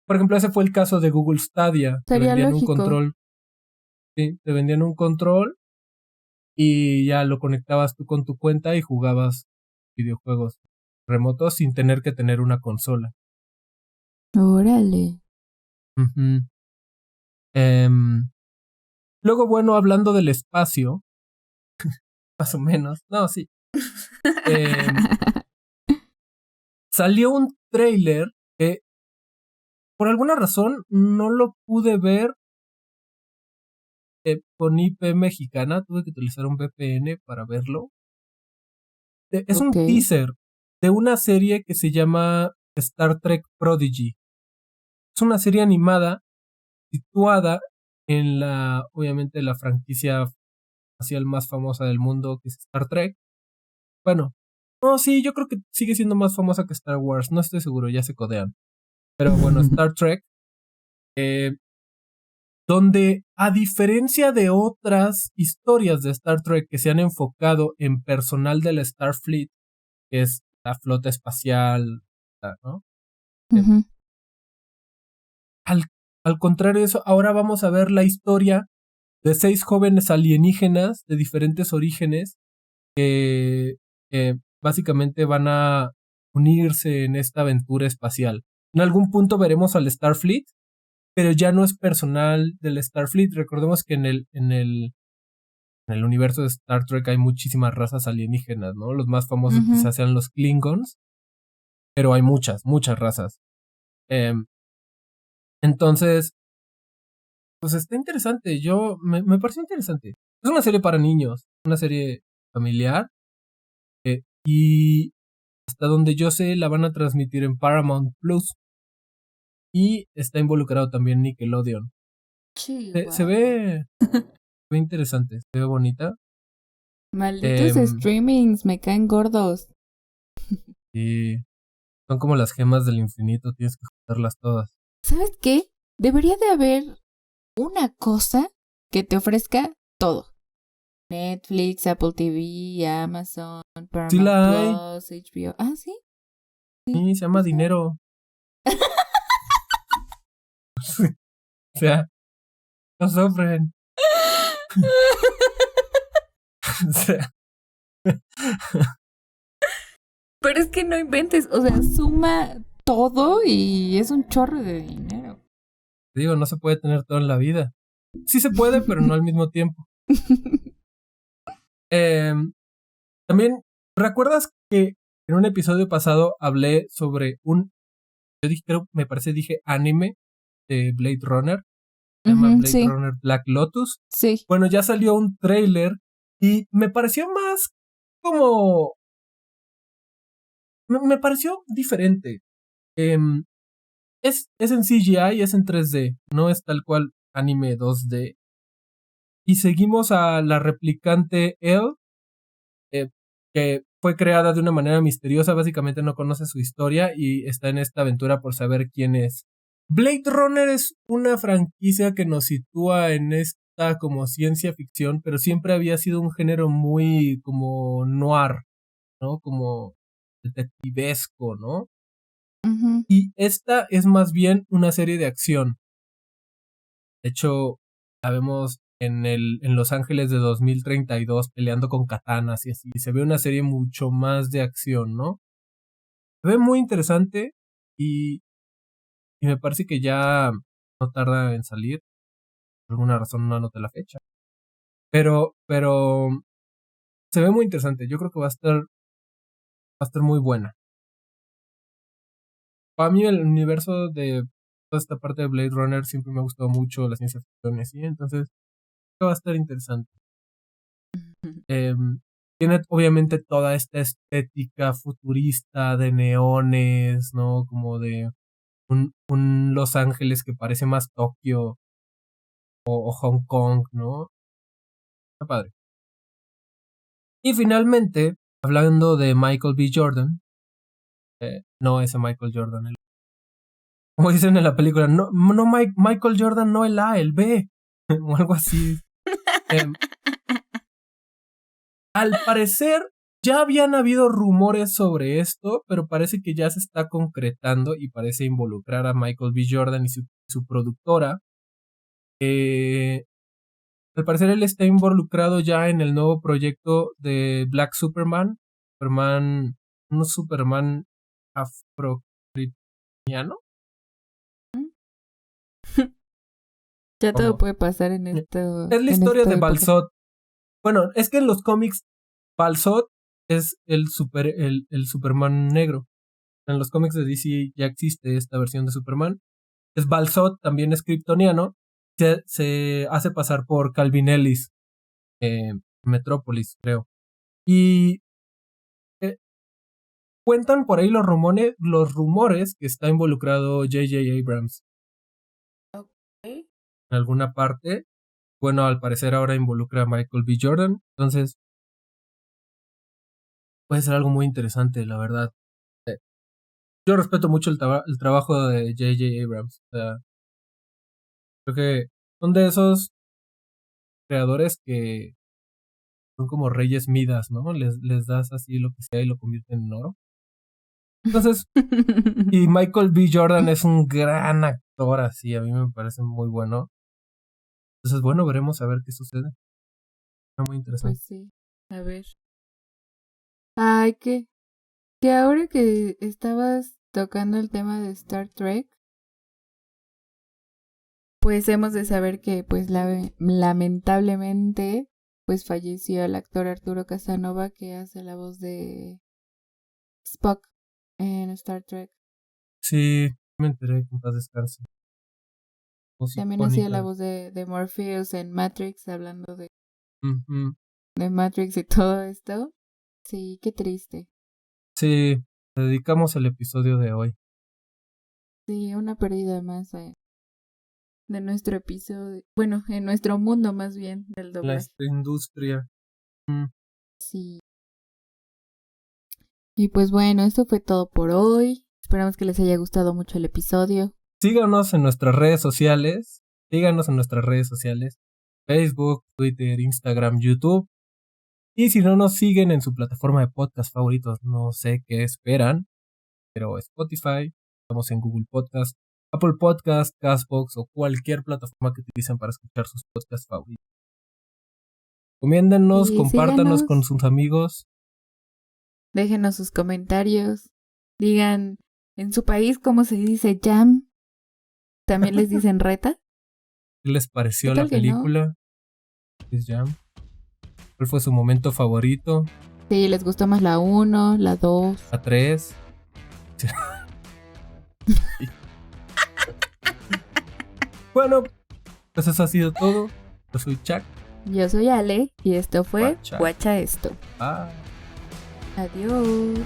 Por ejemplo, ese fue el caso de Google Stadia. Te Sería vendían un lógico. control, sí, te vendían un control y ya lo conectabas tú con tu cuenta y jugabas videojuegos remotos sin tener que tener una consola. Órale. Ujú. Em, Luego, bueno, hablando del espacio, más o menos, no, sí, em, salió un tráiler que por alguna razón no lo pude ver con IP mexicana, tuve que utilizar un VPN para verlo. Es Ok. un teaser de una serie que se llama Star Trek Prodigy. Es una serie animada situada en obviamente, la franquicia espacial más famosa del mundo, que es Star Trek. Bueno, no, sí, yo creo que sigue siendo más famosa que Star Wars, no estoy seguro, ya se codean. Pero bueno, Star Trek, eh, donde a diferencia de otras historias de Star Trek que se han enfocado en personal de la Starfleet, que es la flota espacial, ¿no? Eh, Ujú. al, al contrario de eso, ahora vamos a ver la historia de 6 jóvenes alienígenas de diferentes orígenes que básicamente van a unirse en esta aventura espacial. En algún punto veremos al Starfleet, pero ya no es personal del Starfleet. Recordemos que en el universo de Star Trek hay muchísimas razas alienígenas, ¿no? Los más famosos Ujú. quizás sean los Klingons, pero hay muchas, muchas razas. Eh, entonces, pues está interesante. Me pareció interesante. Es una serie para niños, una serie familiar, y hasta donde yo sé la van a transmitir en Paramount Plus y está involucrado también Nickelodeon. Se Chihuahua. ve interesante, se ve bonita. Malditos Em, streamings, me caen gordos. y son como las gemas del infinito, tienes que juntarlas todas. ¿Sabes qué? Debería de haber una cosa que te ofrezca todo. Netflix, Apple TV, Amazon, Sí Paramount la hay, Plus, HBO. Ah, sí, sí, sí, se sí, llama sí. dinero. O sea, no sufren. O sea, Pero es que no inventes, o sea, suma todo y es un chorro de dinero. te digo, no se puede tener todo en la vida. Sí se puede, pero no al mismo tiempo. Em, También, ¿recuerdas que en un episodio pasado hablé sobre yo dije, creo, me parece, dije anime de Blade Runner? Se llama Ujú, Blade sí, Runner Black Lotus. sí. Bueno, ya salió un trailer y me pareció más como... Me pareció diferente. Em, es en CGI, es en 3D, no es tal cual anime 2D. Y seguimos a la replicante Elle, eh, que fue creada de una manera misteriosa, básicamente no conoce su historia y está en esta aventura por saber quién es. Blade Runner es una franquicia que nos sitúa en esta como ciencia ficción, pero siempre había sido un género muy como noir, ¿no? Como detectivesco, ¿no? Ujú. Y esta es más bien una serie de acción. De hecho, la vemos en Los Ángeles de 2032 peleando con katanas y así. Se ve una serie mucho más de acción, ¿no? Se ve muy interesante y, y me parece que ya no tarda en salir. Por alguna razón no anoté la fecha. Pero se ve muy interesante. Yo creo que va a estar muy buena. Para mí el universo de toda esta parte de Blade Runner siempre me ha gustado mucho, la ciencia ficción y así. Entonces, va a estar interesante. tiene obviamente toda esta estética futurista de neones, ¿no? Como de un Los Ángeles que parece más Tokio o Hong Kong, ¿no? Está padre. Y finalmente, hablando de Michael B. Jordan, no ese Michael Jordan, como dicen en la película, no Michael Jordan, no el A, el B, o algo así. Al parecer, ya habían habido rumores sobre esto, pero parece que ya se está concretando y parece involucrar a Michael B. Jordan y su productora. Al parecer él está involucrado ya en el nuevo proyecto de Black Superman, un Superman afrocristiano. Ya todo puede pasar en esto. Es la historia de Balzot. Bueno, es que en los cómics Balzot es el Superman negro. En los cómics de DC ya existe esta versión de Superman. Es Balzot, también es kryptoniano. Se hace pasar por Calvin Ellis, Metrópolis, creo. Y cuentan por ahí los rumores que está involucrado J.J. Abrams. Okay. En alguna parte. Bueno, al parecer ahora involucra a Michael B. Jordan. Entonces, puede ser algo muy interesante, la verdad. Yo respeto mucho el trabajo de J.J. Abrams. O sea, creo que son de esos creadores que son como reyes Midas, ¿no? Les das así lo que sea y lo convierten en oro. Entonces, y Michael B. Jordan es un gran actor, así, a mí me parece muy bueno. Entonces, bueno, veremos a ver qué sucede. Está muy interesante. Pues sí, a ver. Ay, que ahora que estabas tocando el tema de Star Trek, pues hemos de saber que, pues, lamentablemente, pues falleció el actor Arturo Casanova, que hace la voz de Spock en Star Trek. Sí, me enteré, que en paz descanse. También hacía la voz de Morpheus en Matrix, hablando de Matrix y todo esto. Sí, qué triste. Sí, dedicamos el episodio de hoy. Sí, una pérdida más de nuestro episodio. Bueno, en nuestro mundo más bien del doblaje. La industria. Sí. Y pues bueno, esto fue todo por hoy. Esperamos que les haya gustado mucho el episodio. Síganos en nuestras redes sociales. Facebook, Twitter, Instagram, YouTube. Y si no nos siguen en su plataforma de podcast favoritos, no sé qué esperan. Pero Spotify, estamos en Google Podcast, Apple Podcast, Castbox o cualquier plataforma que utilicen para escuchar sus podcasts favoritos. Recomiéndennos, compártanos con sus amigos. Déjenos sus comentarios. Digan en su país cómo se dice jam. ¿También les dicen reta? ¿Qué les pareció la película? ¿Es jam? ¿Cuál fue su momento favorito? Sí, ¿les gustó más la 1, la 2? La 3. Bueno, pues eso ha sido todo. Yo soy Chuck. Yo soy Ale y esto fue Guacha Esto. Ah. Adiós.